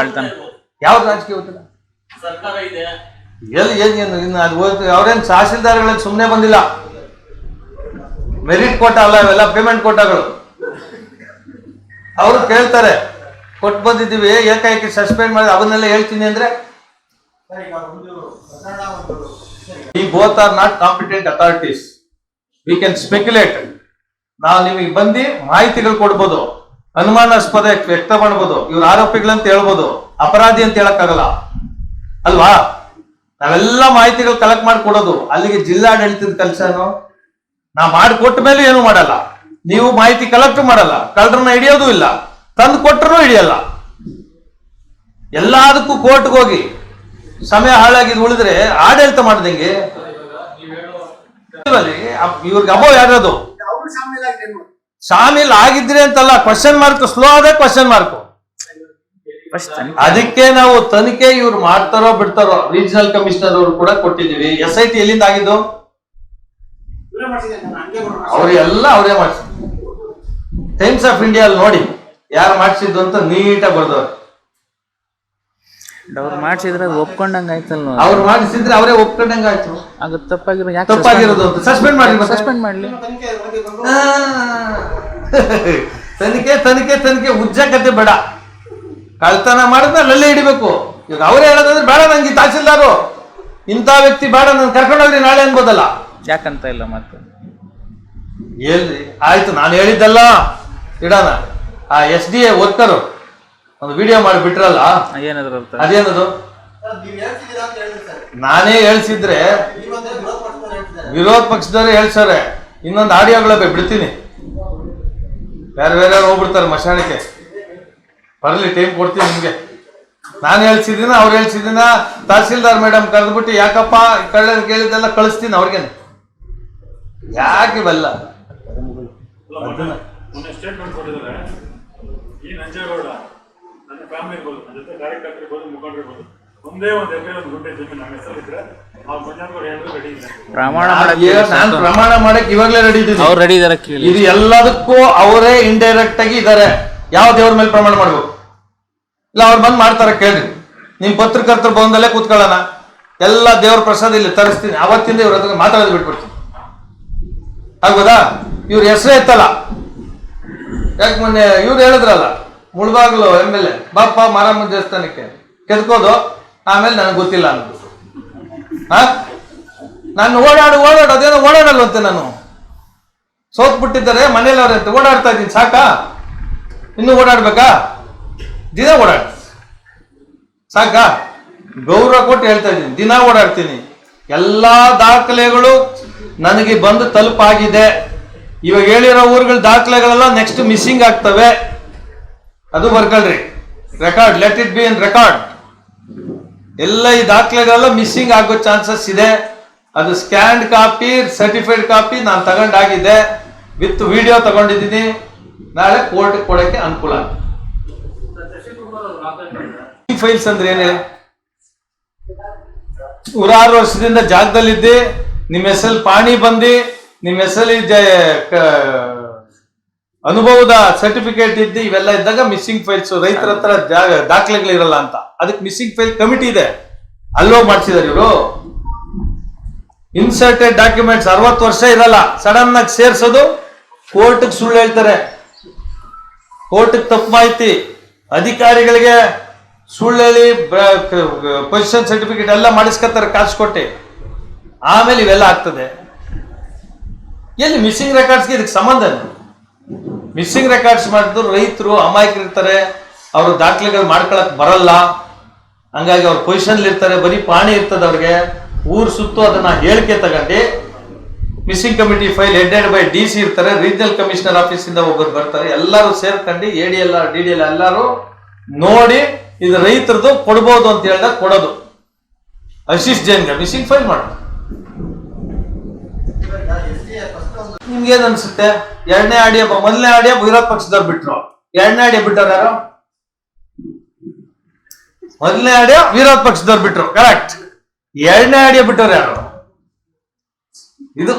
ಯಾವ ರಾಜಕೀಯ ಇನ್ನು ಅದು ಅವ್ರೇನ್ ತಹಸೀಲ್ದಾರ್ಗಳಿಗೆ ಸುಮ್ಮನೆ ಬಂದಿಲ್ಲ. ಮೆರಿಟ್ ಕೋಟ ಅಲ್ಲ, ಇವೆಲ್ಲ ಪೇಮೆಂಟ್ ಕೋಟಾಗಳು. ಅವರು ಕೇಳ್ತಾರೆ, ಕೊಟ್ಟು ಬಂದಿದ್ದೀವಿ, ಏಕಾಏಕಿ ಸಸ್ಪೆಂಡ್ ಮಾಡಿ ಅವನ್ನೆಲ್ಲ ಹೇಳ್ತೀನಿ ಅಂದ್ರೆ, ಈ both are not competent authorities. We can speculate. ನಾವು ನಿಮಗೆ ಬಂದು ಮಾಹಿತಿಗಳು ಕೊಡ್ಬೋದು. ಅನುಮಾನಾಸ್ಪದ ವ್ಯಕ್ತ ಮಾಡ್ಬೋದು, ಇವ್ರ ಆರೋಪಿಗಳಂತ ಹೇಳ್ಬೋದು, ಅಪರಾಧಿ ಅಂತ ಹೇಳಕ್ಕಾಗಲ್ಲ ಅಲ್ವಾ? ನಾವೆಲ್ಲ ಮಾಹಿತಿಗಳು ಕಲೆಕ್ಟ್ ಮಾಡಿ ಕೊಡೋದು ಅಲ್ಲಿಗೆ ಜಿಲ್ಲಾಡಳಿತದ ಕೆಲಸನು. ನಾ ಮಾಡಿಕೊಟ್ಟ ಮೇಲೆ ಏನು ಮಾಡಲ್ಲ, ನೀವು ಮಾಹಿತಿ ಕಲೆಕ್ಟ್ ಮಾಡಲ್ಲ, ಕಳ್ಳರನ್ನ ಹಿಡಿಯೋದು ಇಲ್ಲ, ತಂದು ಕೊಟ್ಟರು ಹಿಡಿಯಲ್ಲ. ಎಲ್ಲದಕ್ಕೂ ಕೋರ್ಟ್ಗೆ ಹೋಗಿ ಸಮಯ ಹಾಳಾಗಿದ್ದು ಉಳಿದ್ರೆ ಆಡಳಿತ ಮಾಡ್ದಂಗೆ. ಇವ್ರಿಗೆ ಅಭೋ ಯಾರದು ಶಾಮೀಲ್ ಆಗಿದ್ರಿ ಅಂತಲ್ಲ, ಕ್ವಶನ್ ಮಾರ್ಕ್ ಸ್ಲೋ ಆದ ಕ್ವಶನ್ ಮಾರ್ಕ್. ಅದಕ್ಕೆ ನಾವು ತನಿಖೆ ಇವ್ರು ಮಾಡ್ತಾರೋ ಬಿಡ್ತಾರೋ ರೀಜನಲ್ ಕಮಿಷನರ್ ಅವರು ಕೂಡ ಕೊಟ್ಟಿದ್ದೀವಿ. SIT ಎಲ್ಲಿಂದ ಆಗಿದ್ದು? ಅವ್ರೆಲ್ಲ ಅವರೇ ಮಾಡಿಸಿದ್ರು. ಟೈಮ್ಸ್ ಆಫ್ ಇಂಡಿಯಾ ಅಲ್ಲಿ ನೋಡಿ ಯಾರು ಮಾಡಿಸಿದ್ದು ಅಂತ ನೀಟಾಗಿ ಬರ್ದವ್ರು. ಅವ್ರು ಮಾಡಿಸಿದ್ರೆ ಒಪ್ಕೊಂಡಂಗ ಆಯ್ತಲ್ಲ, ಅವ್ರು ಮಾಡಿಸಿದ್ರೆ ಅವರೇ ಒಪ್ಕೊಂಡಂಗ ಆಯ್ತು. ಆಗ ತಪ್ಪಾಗಿರೋ ತಪ್ಪಾಗಿರೋದು ಅಂತ ಸಸ್ಪೆಂಡ್ ಮಾಡ್ಲಿ. ತನಿಖೆ ತನಿಖೆ ತನಿಖೆ ಉಜ್ಜಕತೆ ಬೇಡ. ಕಳ್ತನ ಮಾಡಿದ್ಮೇಲೆ ಅಲ್ಲೇ ಹಿಡಿಬೇಕು. ಈಗ ಅವರೇ ಹೇಳೋದಂದ್ರೆ ಬೇಡ, ನಂಗೆ ತಹಸೀಲ್ದಾರು ಇಂಥ ವ್ಯಕ್ತಿ ಬೇಡ, ನನ್ ಕರ್ಕೊಂಡೋಗ್ರಿ ನಾಳೆ ಅನ್ಬೋದಲ್ಲ. ಯಾಕಂತ ಇಲ್ಲ ಮತ್ತೆ ಹೇಳ್ರಿ ಆಯ್ತು, ನಾನು ಹೇಳಿದ್ದಲ್ಲ ಇಡೋಣ. ಆ SDA ವರ್ಕರು ಒಂದು ವಿಡಿಯೋ ಮಾಡಿ ಬಿಟ್ರಲ್ಲ, ಅದೇನದು? ನಾನೇ ಹೇಳ್ಸಿದ್ರೆ ವಿರೋಧ ಪಕ್ಷದವ್ರು ಹೇಳ್ಸವ್ರೆ. ಇನ್ನೊಂದು ಆಡಿಯೋಗಳ ಬಿಡ್ತೀನಿ, ಬೇರೆ ಬೇರೆ ಹೋಗ್ಬಿಡ್ತಾರೆ ಮಶಾಣಕ್ಕೆ. ಬರಲಿ, ಟೈಮ್ ಕೊಡ್ತೀನಿ ನಿಮ್ಗೆ. ನಾನು ಹೇಳ್ಸಿದ್ದೀನ, ಅವ್ರು ಹೇಳ್ಸಿದ್ದೀನ, ತಹಸೀಲ್ದಾರ್ ಮೇಡಮ್ ಕರೆದ್ಬಿಟ್ಟು ಯಾಕಪ್ಪ ಕಳ್ಳ ಕೇಳಿದ್ದೆಲ್ಲ ಕಳಿಸ್ತೀನಿ ಅವ್ರಿಗೇನೆ. ಯಾಕೆ ಇವೆಲ್ಲ ಸ್ಟೇಟ್ಮೆಂಟ್ ಕೊಟ್ಟಿದ್ದಾರೆ. ಈ ನಂಜೇಗೌಡ ನನ್ನ ಫ್ಯಾಮಿಲಿ ಇರ್ಬೋದು, ನನ್ನ ಜೊತೆ ಕಾರ್ಯಕರ್ತರು ಇರ್ಬೋದು, ಮುಖಂಡರು ಇರ್ಬೋದು, ಒಂದೇ ಒಂದು ಎಕರೆ ಒಂದು ಗುಂಟೆ ಜಮೀನು ನಮ್ಮ ಹೆಸರಿದ್ರೆ ಅವ್ರು ಮಂಜಾನಗೌಡ ಹೇಳಿದ್ರು ರೆಡಿ ಇದೆ. ನಾನು ಪ್ರಮಾಣ ಮಾಡಕ್ ಇವಾಗಲೇ ರೆಡಿ ಇದ್ದೀನಿ. ಅವ್ರು ರೆಡಿ ಇದಾರೆ. ಇದು ಎಲ್ಲದಕ್ಕೂ ಅವರೇ ಇಂಡೈರೆಕ್ಟ್ ಆಗಿ ಇದಾರೆ. ಯಾವ ದೇವ್ರ ಮೇಲೆ ಪ್ರಮಾಣ ಮಾಡ್ಬೇಕು? ಇಲ್ಲ ಅವ್ರು ಬಂದ್ ಮಾಡ್ತಾರ ಕೇಳ್ರಿ. ನಿಮ್ ಪತ್ರಕರ್ತರು ಬಂದಲ್ಲೇ ಕೂತ್ಕೊಳ್ಳೋಣ, ಎಲ್ಲ ದೇವ್ರ ಪ್ರಸಾದ ಇಲ್ಲಿ ತರಿಸ್ತೀನಿ. ಅವತ್ತಿಂದ ಇವ್ರ ಹತ್ರ ಮಾತಾಡೋದು ಬಿಟ್ಬಿಡ್ತೀನಿ. ಆಗ್ಬೋದಾ? ಇವ್ರ ಹೆಸರೇ ಎತ್ತಲ್ಲ. ಯಾಕೆ ಮೊನ್ನೆ ಇವ್ರು ಹೇಳಿದ್ರಲ್ಲ, ಮುಳಬಾಗ್ಲು MLA ಬಾಪ ಮಾರಮ್ಮ ದೇವಸ್ಥಾನಕ್ಕೆ ಕೆದ್ಕೋದು, ಆಮೇಲೆ ನನಗೆ ಗೊತ್ತಿಲ್ಲ ಅನ್ನೋದು. ನಾನು ಓಡಾಡು ಅದೇನೋ ಓಡಾಡಲ್ವಂತೆ, ನಾನು ಸೋತ್ಬಿಟ್ಟಿದ್ದಾರೆ ಮನೇಲಿ ಅವ್ರಂತೆ, ಓಡಾಡ್ತಾ ಇದ್ದೀನಿ, ಸಾಕಾ? ಇನ್ನೂ ಓಡಾಡ್ಬೇಕಾ? ದಿನ ಓಡಾಡ್ ಸಾಕಾ? ಗೌರವ ಕೊಟ್ಟು ಹೇಳ್ತಾ ಇದ್ದೀನಿ, ದಿನ ಓಡಾಡ್ತೀನಿ. ಎಲ್ಲಾ ದಾಖಲೆಗಳು ನನಗೆ ಬಂದು ತಲುಪಾಗಿದೆ. ಇವಾಗ ಹೇಳಿರೋ ಊರುಗಳ ದಾಖಲೆಗಳೆಲ್ಲ ನೆಕ್ಸ್ಟ್ ಮಿಸ್ಸಿಂಗ್ ಆಗ್ತವೆ. ಅದು ಬರ್ಕೊಳ್ರಿ, record, let it be in record. ಎಲ್ಲ ಈ ದಾಖಲೆಗಳೆಲ್ಲ ಮಿಸ್ಸಿಂಗ್ ಆಗೋ ಚಾನ್ಸಸ್ ಇದೆ. ಅದು ಸ್ಕ್ಯಾನ್ಡ್ ಕಾಪಿ, ಸರ್ಟಿಫೈಡ್ ಕಾಪಿ ನಾನು ತಗೊಂಡಾಗಿದೆ, ವಿತ್ ವಿಡಿಯೋ ತಗೊಂಡಿದ್ದೀನಿ. ನಾಳೆ ಕೋರ್ಟ್ ಕೊಡಕ್ಕೆ ಅನುಕೂಲ. ಫೈಲ್ಸ್ ಅಂದ್ರೆ ಏನ್ ಹೇಳಿ? 106 ವರ್ಷದಿಂದ ಜಾಗದಲ್ಲಿದ್ದಿ, ನಿಮ್ಮ ಹೆಸರಲ್ಲಿ ಪಾಣಿ ಬಂದಿ, ನಿಮ್ಮ ಹೆಸರಲ್ಲಿ ಅನುಭವದ ಸರ್ಟಿಫಿಕೇಟ್ ಇದ್ದು, ಇವೆಲ್ಲ ಇದ್ದಾಗ ಮಿಸ್ಸಿಂಗ್ ಫೈಲ್ಸ್ ರೈತರ ಹತ್ರ ದಾಖಲೆಗಳಿರಲ್ಲ ಅಂತ, ಅದಕ್ಕೆ ಮಿಸ್ಸಿಂಗ್ ಫೈಲ್ ಕಮಿಟಿ ಇದೆ, ಅಲ್ಲೋಗಿ ಮಾಡಿಸಿದಾರೆ ಇವರು. ಇನ್ಸರ್ಟೆಡ್ ಡಾಕ್ಯುಮೆಂಟ್ಸ್ 60 ವರ್ಷ ಇರಲ್ಲ, ಸಡನ್ ಆಗಿ ಸೇರ್ಸೋದು, ಕೋರ್ಟ್ಗೆ ಸುಳ್ಳು ಹೇಳ್ತಾರೆ, ಕೋರ್ಟ್ಗೆ ತಪ್ಪು ಮಾಹಿತಿ, ಅಧಿಕಾರಿಗಳಿಗೆ ಸುಳ್ಳು ಹೇಳಿ ಪೊಸಿಷನ್ ಸರ್ಟಿಫಿಕೇಟ್ ಎಲ್ಲ ಮಾಡಿಸ್ಕೊತಾರೆ ಕಾಸು ಕೊಟ್ಟು. ಆಮೇಲೆ ಇವೆಲ್ಲ ಆಗ್ತದೆ. ಎಲ್ಲಿ ಮಿಸ್ಸಿಂಗ್ ರೆಕಾರ್ಡ್ಸ್ಗೆ ಇದಕ್ಕೆ ಸಂಬಂಧ? ಮಿಸ್ಸಿಂಗ್ ರೆಕಾರ್ಡ್ಸ್ ಮಾಡಿದ್ರು ರೈತರು ಅಮಾಯಕರು ಇರ್ತಾರೆ, ಅವರು ದಾಖಲೆಗಳು ಮಾಡ್ಕೊಳಕ್ ಬರಲ್ಲ, ಹಂಗಾಗಿ ಅವ್ರ ಪೊಸಿಷನ್ ಇರ್ತಾರೆ, ಬರೀ ಪಾಣಿ ಇರ್ತದೆ ಅವ್ರಿಗೆ. ಊರ್ ಸುತ್ತು ಅದನ್ನ ಹೇಳಿಕೆ ತಗೊಂಡು missing committee file headed by DC ಇರ್ತಾರೆ, ರೀಜನಲ್ ಕಮಿಷನರ್ ಆಫೀಸ್ ಇಂದ ಒಬ್ಬರು ಬರ್ತಾರೆ, ಎಲ್ಲರೂ ಸೇರ್ಕೊಂಡು ADL DDL ಎಲ್ಲರೂ ನೋಡಿ ಇದು ರೈತರದು ಕೊಡ್ಬೋದು ಅಂತ ಹೇಳಿದಾಗ ಕೊಡೋದು. ಆಶೀಶ್ ಜೈನ್ಗೆ ಮಿಸ್ಸಿಂಗ್ ಫೈಲ್ ಮಾಡೋದು. ನಿಮ್ಗೇನ್ ಅನ್ಸುತ್ತೆ? 2ನೇ ಆಡಿಯೋ, 1ನೇ ಆಡಿಯೋ ವಿರೋಧ ಪಕ್ಷದವ್ರು ಬಿಟ್ರು, 2ನೇ ಆಡಿಯೋ ಬಿಟ್ಟವ್ರು ಯಾರು? 1ನೇ ಆಡಿಯೋ ವಿರೋಧ ಪಕ್ಷದವ್ರು ಬಿಟ್ರು, ಕರೆಕ್ಟ್. 2ನೇ ಆಡಿಯೋ ಬಿಟ್ಟವ್ರು ಯಾರು? ಇದು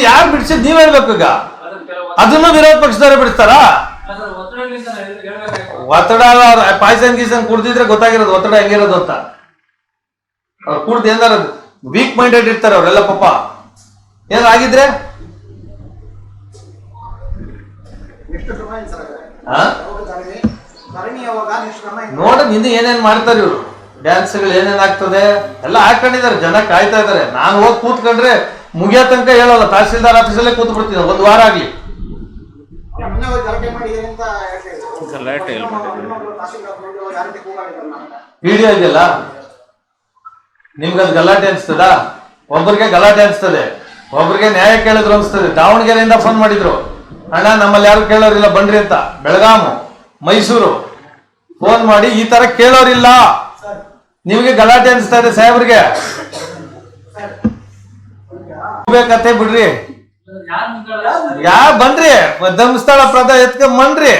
ಯಾರು ಬಿಡಿಸಿದ್ ನೀವ್ ಹೇಳ್ಬೇಕು. ಈಗ ಅದನ್ನು ವಿರೋಧ ಪಕ್ಷದವ್ರೆ ಬಿಡಿಸ್ತಾರಾ? ಒತ್ತಡ ಪಾಯ್ಸನ್ ಗೀಸನ್ ಕುಡ್ದಿದ್ರೆ ಗೊತ್ತಾಗಿರೋದು ಒತ್ತಡ ಹೆಂಗಿರೋದು ಅಂತ. ಅವ್ರು ಕುಡ್ದು ಏನಾರ ವೀಕ್ ಮೈಂಡೆಡ್ ಇರ್ತಾರೆ ಅವರೆಲ್ಲ ಪಾಪ. ಏನಾಗಿದ್ರೆ ನೋಡ ನಿಂದು ಏನೇನ್ ಮಾಡ್ತಾರೆ ಇವ್ರು, ಡ್ಯಾನ್ಸ್ಗಳು ಏನೇನ್ ಆಗ್ತದೆ ಎಲ್ಲ ಹಾಕೊಂಡಿದ್ದಾರೆ, ಜನ ಕಾಯ್ತಾ ಇದಾರೆ. ನಾನು ಹೋಗಿ ಕೂತ್ಕೊಂಡ್ರೆ ಮುಗಿಯೋ ತನಕ ಹೇಳಲ್ಲ, ತಹಸೀಲ್ದಾರ್ ಆಫೀಸಲ್ಲೇ ಕೂತ್ ಬಿಡ್ತೀನಿ 1 ವಾರ ಆಗ್ಲಿ. ಗಲಾಟೆ ಇಲ್ಲ. ವಿಡಿಯೋ ಇದೆಯಲ್ಲ, ನಿಮ್ಗದು ಗಲಾಟೆ ಅನ್ಸ್ತದ? ಒಬ್ಬರಿಗೆ ಗಲಾಟೆ ಅನ್ಸ್ತದೆ, ಒಬ್ರಿಗೆ ನ್ಯಾಯ ಕೇಳಿದ್ರು ಅನ್ಸ್ತದೆ. ದಾವಣಗೆರೆಯಿಂದ ಫೋನ್ ಮಾಡಿದ್ರು, ಅಣ್ಣ ನಮ್ಮಲ್ಲಿ ಯಾರು ಕೇಳೋರಿಲ್ಲ ಬನ್ರಿ ಅಂತ. ಬೆಳಗಾಮು, ಮೈಸೂರು ಫೋನ್ ಮಾಡಿ ಈ ತರ ಕೇಳೋರಿಲ್ಲ, ನಿಮ್ಗೆ ಗಲಾಟೆ ಅನ್ಸ್ತಾ ಇದೆ ಸಾಹೇಬ್ರಿಗೆ, ಕತೆ ಬಿಡ್ರಿ. ಬನ್ರಿ ಧರ್ಮಸ್ಥಳ ಪ್ರದ ಎತ್ಕೊಂಡ್ ಬನ್ರಿ,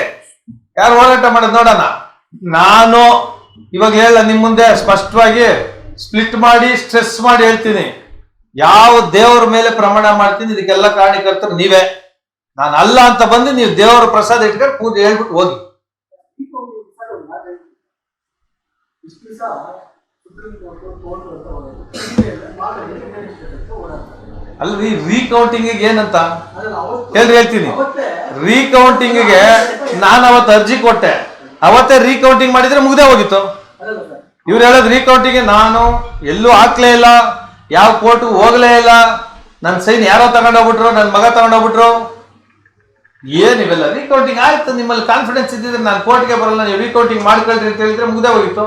ಯಾರು ಹೋರಾಟ ಮಾಡೋದು ನೋಡೋಣ. ನಾನು ಇವಾಗ ಹೇಳ ನಿಮ್ ಮುಂದೆ ಸ್ಪಷ್ಟವಾಗಿ ಸ್ಪ್ಲಿಟ್ ಮಾಡಿ ಸ್ಟ್ರೆಸ್ ಮಾಡಿ ಹೇಳ್ತೀನಿ, ಯಾವ ದೇವರ ಮೇಲೆ ಪ್ರಮಾಣ ಮಾಡ್ತೀನಿ ಇದಕ್ಕೆಲ್ಲ ಕಾರಣಕರ್ತರು ನೀವೇ. ನಾನು ಅಲ್ಲ ಅಂತ ಬಂದು ನೀವು ದೇವರ ಪ್ರಸಾದ ಇಟ್ಕೊಂಡು ಪೂಜೆ ಹೇಳ್ಬಿಟ್ಟು ಹೋಗಿ. ಅಲ್ರಿ ರೀಕೌಂಟಿಂಗ್ ಏನಂತ ಹೇಳ್ತೀನಿ. ರೀಕೌಂಟಿಂಗ್ ನಾನು ಅವತ್ತು ಅರ್ಜಿ ಕೊಟ್ಟೆ, ಅವತ್ತೇ ರೀಕೌಂಟಿಂಗ್ ಮಾಡಿದ್ರೆ ಮುಗ್ದೇ ಹೋಗಿತ್ತು. ಇವ್ರು ಹೇಳೋದು ರೀಕೌಂಟಿಂಗ್ ನಾನು ಎಲ್ಲೂ ಹಾಕ್ಲೇ ಇಲ್ಲ, ಯಾವ ಕೋರ್ಟ್ ಹೋಗ್ಲೇ ಇಲ್ಲ, ನನ್ನ ಸೈನ್ ಯಾರೋ ತಗೊಂಡೋಗ್ಬಿಟ್ರು, ನನ್ನ ಮಗ ತಗೊಂಡೋಗ್ಬಿಟ್ರು. ಏನಿವೆಲ್ಲ ರೀಕೌಂಟಿಂಗ್ ಆಯ್ತು, ನಿಮ್ಮಲ್ಲಿ ಕಾನ್ಫಿಡೆನ್ಸ್ ಇದ್ದಿದ್ರೆ ನಾನು ಕೋರ್ಟ್ಗೆ ಬರಲ್ಲ, ನೀವು ರೀಕೌಂಟಿಂಗ್ ಮಾಡ್ಕೊಳ್ರಿ ಅಂತ ಹೇಳಿದ್ರೆ ಮುಗ್ದೇ ಹೋಗಿತ್ತು.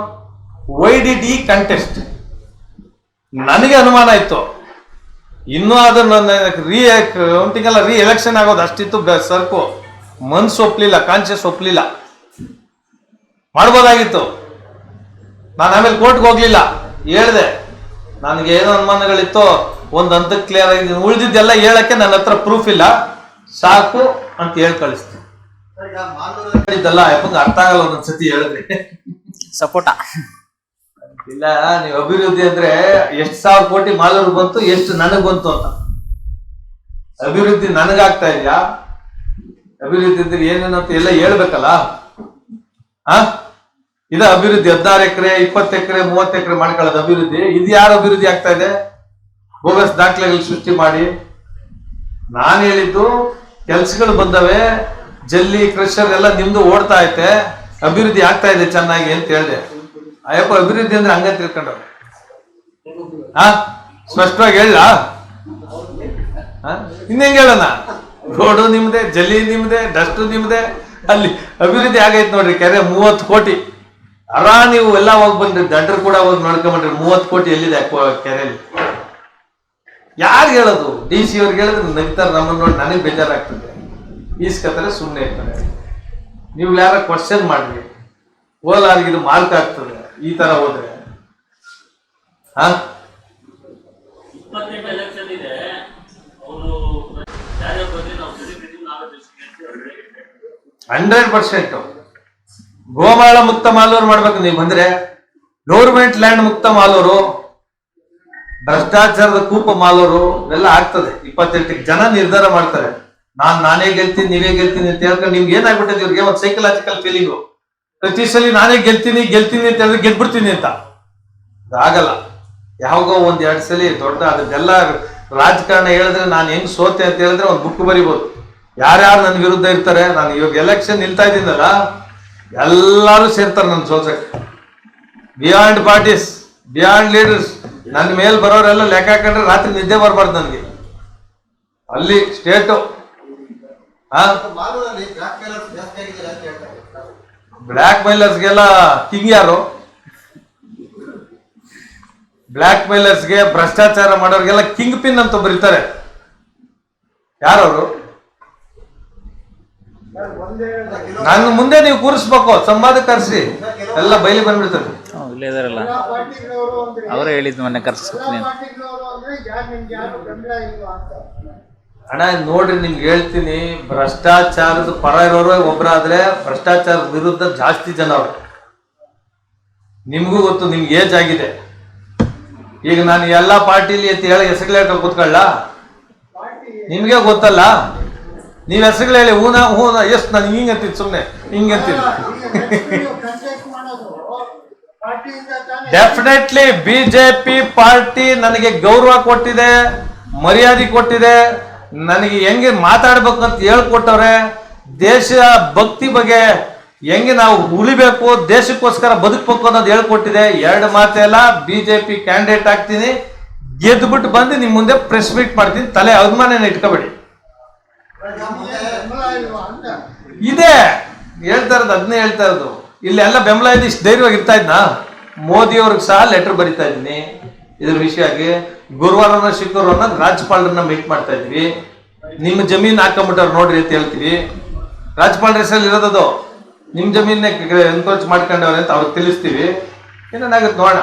ವೈ ಡಿಡ್ ಈ ಕಂಟೆಸ್ಟ್? ನನಗೆ ಅನುಮಾನ ಇತ್ತು, ಇನ್ನೂ ಅದನ್ನ ಕೌಂಟಿಂಗ್ ಎಲ್ಲ ರೀ ಎಲೆಕ್ಷನ್ ಆಗೋದು ಅಷ್ಟಿತ್ತು ಸರ್ಕು. ಮನ್ಸು ಒಪ್ಲಿಲ್ಲ, ಕಾನ್ಶಿಯಸ್ ಒಪ್ಲಿಲ್ಲ, ಮಾಡ್ಬೋದಾಗಿತ್ತು. ನಾನು ಆಮೇಲೆ ಕೋರ್ಟ್ಗೆ ಹೋಗ್ಲಿಲ್ಲ, ಹೇಳ್ದೆ ನನಗೆ ಏನೋ ಅನುಮಾನಗಳಿತ್ತು, ಒಂದು ಹಂತಕ್ಕೆ ಕ್ಲಿಯರ್ ಆಗಿದೆ, ಉಳಿದಿದ್ದೆಲ್ಲ ಹೇಳಕ್ಕೆ ನನ್ನ ಹತ್ರ ಪ್ರೂಫ್ ಇಲ್ಲ, ಸಾಕು ಅಂತ ಹೇಳಿ ಕಳಿಸ್ತೀನಿ. ಹೇಳಿದ್ದಲ್ಲ ಯಾಕಂದ್ರೆ ಅರ್ಥ ಆಗಲ್ಲ ಒಂದೊಂದ್ಸತಿ ಹೇಳಿದ್ರಿ. ಸಪೋಟ ಇಲ್ಲ, ನೀವು ಅಭಿವೃದ್ಧಿ ಅಂದ್ರೆ ಎಷ್ಟು ಸಾವಿರ ಕೋಟಿ ಮಾಲೂರು ಬಂತು, ಎಷ್ಟು ನನಗ್ ಬಂತು ಅಂತ. ಅಭಿವೃದ್ಧಿ ನನಗಾಗ್ತಾ ಇದೆಯಾ? ಅಭಿವೃದ್ಧಿ ಅಂದ್ರೆ ಏನೇನಂತ ಎಲ್ಲ ಹೇಳ್ಬೇಕಲ್ಲ. ಇದ ಅಭಿವೃದ್ಧಿ? 16 ಎಕರೆ 20 ಎಕರೆ 30 ಎಕರೆ ಮಾಡ್ಕೊಳ್ಳೋದು ಅಭಿವೃದ್ಧಿ? ಇದು ಯಾರು ಅಭಿವೃದ್ಧಿ ಆಗ್ತಾ ಇದೆ? ಬೋಗಸ್ ದಾಖಲೆಗಳು ಸೃಷ್ಟಿ ಮಾಡಿ. ನಾನು ಹೇಳಿದ್ದು ಕೆಲ್ಸಗಳು ಬಂದವೆ, ಜಲ್ಲಿ ಕ್ರಷರ್ ಎಲ್ಲ ನಿಮ್ದು ಓಡ್ತಾ ಐತೆ, ಅಭಿವೃದ್ಧಿ ಆಗ್ತಾ ಇದೆ ಚೆನ್ನಾಗಿ ಅಂತ ಹೇಳಿದೆ. ಅಯ್ಯಪ್ಪ ಅಭಿವೃದ್ಧಿ ಅಂದ್ರೆ ಹಂಗ ತಿಳ್ಕೊಂಡವ್ರೆ. ಸ್ಪಷ್ಟವಾಗಿ ಹೇಳ, ಇನ್ನೆಂಗ ಹೇಳೋಣ? ರೋಡು ನಿಮ್ದೆ, ಜಲ್ಲಿ ನಿಮ್ದೆ, ಡಸ್ಟ್ ನಿಮ್ದೆ. ಅಲ್ಲಿ ಅಭಿವೃದ್ಧಿ ಆಗೈತೆ ನೋಡ್ರಿ. ಕೆರೆ 30 ಕೋಟಿ ನೀವು ಎಲ್ಲ ಹೋಗಿ ಬಂದ್ರಿ, ದಂಡ್ರು ಕೂಡ ಹೋಗಿ ನೋಡ್ಕೊಂಡ್ರಿ. 30 ಕೋಟಿ ಎಲ್ಲಿದೆ ಕೆರೆಯಲ್ಲಿ? ಯಾರು ಹೇಳೋದು? DC ಅವ್ರಿಗೆ ಹೇಳಿದ್ರೆ ನಗ್ತಾರೆ, ನಮ್ಮನ್ನ ನೋಡಿ ನನಗೆ ಬೇಜಾರಾಗ್ತದೆ. ಈಸ್ಕತ್ತಾರೆ, ಸುಮ್ಮನೆ ಇರ್ತಾರೆ. ನೀವು ಯಾರ ಕ್ವಶನ್ ಮಾಡ್ರಿ, ಓಲಾರ್ಗೆ ಇದು ಮಾರ್ಕ್ ಆಗ್ತದೆ ಈ ತರ ಹೋದ್ರೆ. 100% ಗೋಮಾಳ ಮುಕ್ತ ಮಾಲೂರು ಮಾಡ್ಬೇಕು ನೀವು ಬಂದ್ರೆ. ಗೌರ್ಮೆಂಟ್ ಲ್ಯಾಂಡ್ ಮುಕ್ತ ಮಾಲೂರು, ಭ್ರಷ್ಟಾಚಾರದ ಕೂಪ ಮಾಲೂರು ಎಲ್ಲ ಆಗ್ತದೆ. 28 ಜನ ನಿರ್ಧಾರ ಮಾಡ್ತಾರೆ, ನಾನೇ ಗೆಲ್ತೀನಿ ನೀವೇ ಗೆಲ್ತೀನಿ ಅಂತ ಹೇಳ್ಕೊಂಡು ನಿಮ್ಗೆ ಏನಾಗ್ಬಿಟ್ಟದೆ ಇವ್ರಿಗೆ ಒಂದು ಸೈಕಲಾಜಿಕಲ್ ಫೀಲಿಂಗು. ಪ್ರತಿ ಸಲ ನಾನೇ ಗೆಲ್ತೀನಿ ಅಂತ ಹೇಳಿದ್ರೆ ಗೆದ್ಬಿಡ್ತೀನಿ ಅಂತ. ಆಗಲ್ಲ. ಯಾವಾಗೋ 1-2 ಸಲ ದೊಡ್ಡ ಅದಕ್ಕೆಲ್ಲ ರಾಜಕಾರಣ ಹೇಳಿದ್ರೆ ನಾನು ಹೆಂಗ್ ಸೋತೆ ಅಂತ ಹೇಳಿದ್ರೆ ಒಂದು ಬುಕ್ ಬರಿಬೋದು. ಯಾರ್ಯಾರು ನನ್ನ ವಿರುದ್ಧ ಇರ್ತಾರೆ, ನಾನು ಇವಾಗ ಎಲೆಕ್ಷನ್ ನಿಲ್ತಾ ಇದ್ದೀನಲ್ಲ, ಎಲ್ಲರೂ ಸೇರ್ತಾರೆ ನನ್ನ ಸೋಲ್ಸಕ್ಕೆ. ಬಿಯಾಂಡ್ ಪಾರ್ಟೀಸ್, ಬಿಯಾಂಡ್ ಲೀಡರ್ಸ್, ನನ್ನ ಮೇಲೆ ಬರೋರೆಲ್ಲ ಲೆಕ್ಕ ಹಾಕೊಂಡ್ರೆ ರಾತ್ರಿ ನಿದ್ದೆ ಬರಬಾರ್ದು ನನಗೆ. ಅಲ್ಲಿ ಸ್ಟೇಟು ಬ್ಲ್ಯಾಕ್ ಮೈಲರ್ಸ್ಗೆಲ್ಲ ಕಿಂಗ್ ಯಾರು? ಬ್ಲ್ಯಾಕ್ ಮೈಲರ್ಸ್ಗೆ, ಭ್ರಷ್ಟಾಚಾರ ಮಾಡೋರಿಗೆಲ್ಲ ಕಿಂಗ್ ಪಿನ್ ಅಂತ ಬರೀತಾರೆ. ಯಾರವರು? ನನ್ನ ಮುಂದೆ ನೀವು ಕೂರಿಸ್ಬೇಕು, ಸಂವಾದ ಕರೆಸಿ, ಎಲ್ಲ ಬಯಲಿ ಬಂದ್ಬಿಡ್ತದೆ. ಇಲ್ಲೇ ಇದಾರಲ್ಲ, ಅವರೇ ಹೇಳಿದ್ ಮೊನ್ನೆ ಕರ್ಸ್ಕೊತೀನಿ. ಅಣ್ಣ ನೋಡ್ರಿ, ನಿಮ್ಗೆ ಹೇಳ್ತೀನಿ, ಭ್ರಷ್ಟಾಚಾರದ ಪರ ಇರೋರು ಒಬ್ಬರಾದ್ರೆ ಭ್ರಷ್ಟಾಚಾರದ ವಿರುದ್ಧ ಜಾಸ್ತಿ ಜನ ಅವರು. ನಿಮ್ಗೂ ಗೊತ್ತು, ನಿಮ್ಗೆ ಏಜ್ ಆಗಿದೆ. ಈಗ ನಾನು ಎಲ್ಲಾ ಪಾರ್ಟಿಲಿ ಅಂತ ಹೇಳಿ ಹೆಸರುಗಳು ಕೂತ್ಕೊಳ್ಳ, ನಿಮ್ಗೆ ಗೊತ್ತಲ್ಲ. ನೀವ್ ಹೆಸರುಗಳು ಹೇಳಿ ಹೂನ ಎಷ್ಟು ನಾನು ಹಿಂಗಂತೀನಿ, ಸುಮ್ನೆ ಹಿಂಗಂತೀನಿ. ಡೆಫಿನೆಟ್ಲಿ ಬಿಜೆಪಿ ಪಾರ್ಟಿ ನನಗೆ ಗೌರವ ಕೊಟ್ಟಿದೆ, ಮರ್ಯಾದೆ ಕೊಟ್ಟಿದೆ, ನನಗೆ ಹೆಂಗೆ ಮಾತಾಡ್ಬೇಕು ಅಂತ ಹೇಳ್ಕೊಟ್ಟವ್ರೆ. ದೇಶ ಭಕ್ತಿ ಬಗ್ಗೆ ಹೆಂಗೆ ನಾವು ಉಳಿಬೇಕು, ದೇಶಕ್ಕೋಸ್ಕರ ಬದುಕಬೇಕು ಅನ್ನೋದು ಹೇಳ್ಕೊಟ್ಟಿದೆ. 2 ಮಾತೆಲ್ಲ ಬಿಜೆಪಿ ಕ್ಯಾಂಡಿಡೇಟ್ ಆಗ್ತೀನಿ, ಗೆದ್ದುಬಿಟ್ಟು ಬಂದು ನಿಮ್ ಮುಂದೆ ಪ್ರೆಸ್ ಮೀಟ್ ಮಾಡ್ತೀನಿ. ತಲೆ ಅಭಿಮಾನ ಇಟ್ಕೋಬೇಡಿ. ಇದೆ ಹೇಳ್ತಾ ಇರೋದು ಅದನ್ನೇ ಹೇಳ್ತಾ ಇರೋದು. ಇಲ್ಲೆಲ್ಲ ಬೆಂಬಲ ಇದ್ದು ಇಷ್ಟು ಧೈರ್ಯವಾಗಿ ಇರ್ತಾ ಇದ್ನಾ? ಮೋದಿ ಅವ್ರಿಗೆ ಸಹ ಲೆಟರ್ ಬರಿತಾ ಇದ್ದೀನಿ ಇದ್ರ ವಿಷಯವಾಗಿ. ಗುರುವಾರ ಶುಕ್ರವಾರ ರಾಜ್ಯಪಾಲರನ್ನ ಮೀಟ್ ಮಾಡ್ತಾ ಇದ್ವಿ. ನಿಮ್ಮ ಜಮೀನ್ ಹಾಕೊಂಬಿಟ್ಟವ್ರು ನೋಡ್ರಿ ಅಂತ ಹೇಳ್ತೀವಿ. ರಾಜ್ಯಪಾಲರ ಹೆಸರಲ್ಲಿ ಇರೋದದು, ನಿಮ್ ಜಮೀನ್ ಎನ್ಕ್ರೋಚ್ ಮಾಡ್ಕೊಂಡವ್ರೆ ಅಂತ ಅವ್ರಿಗೆ ತಿಳಿಸ್ತೀವಿ. ಏನೇನಾಗುತ್ತೆ ನೋಡೋಣ.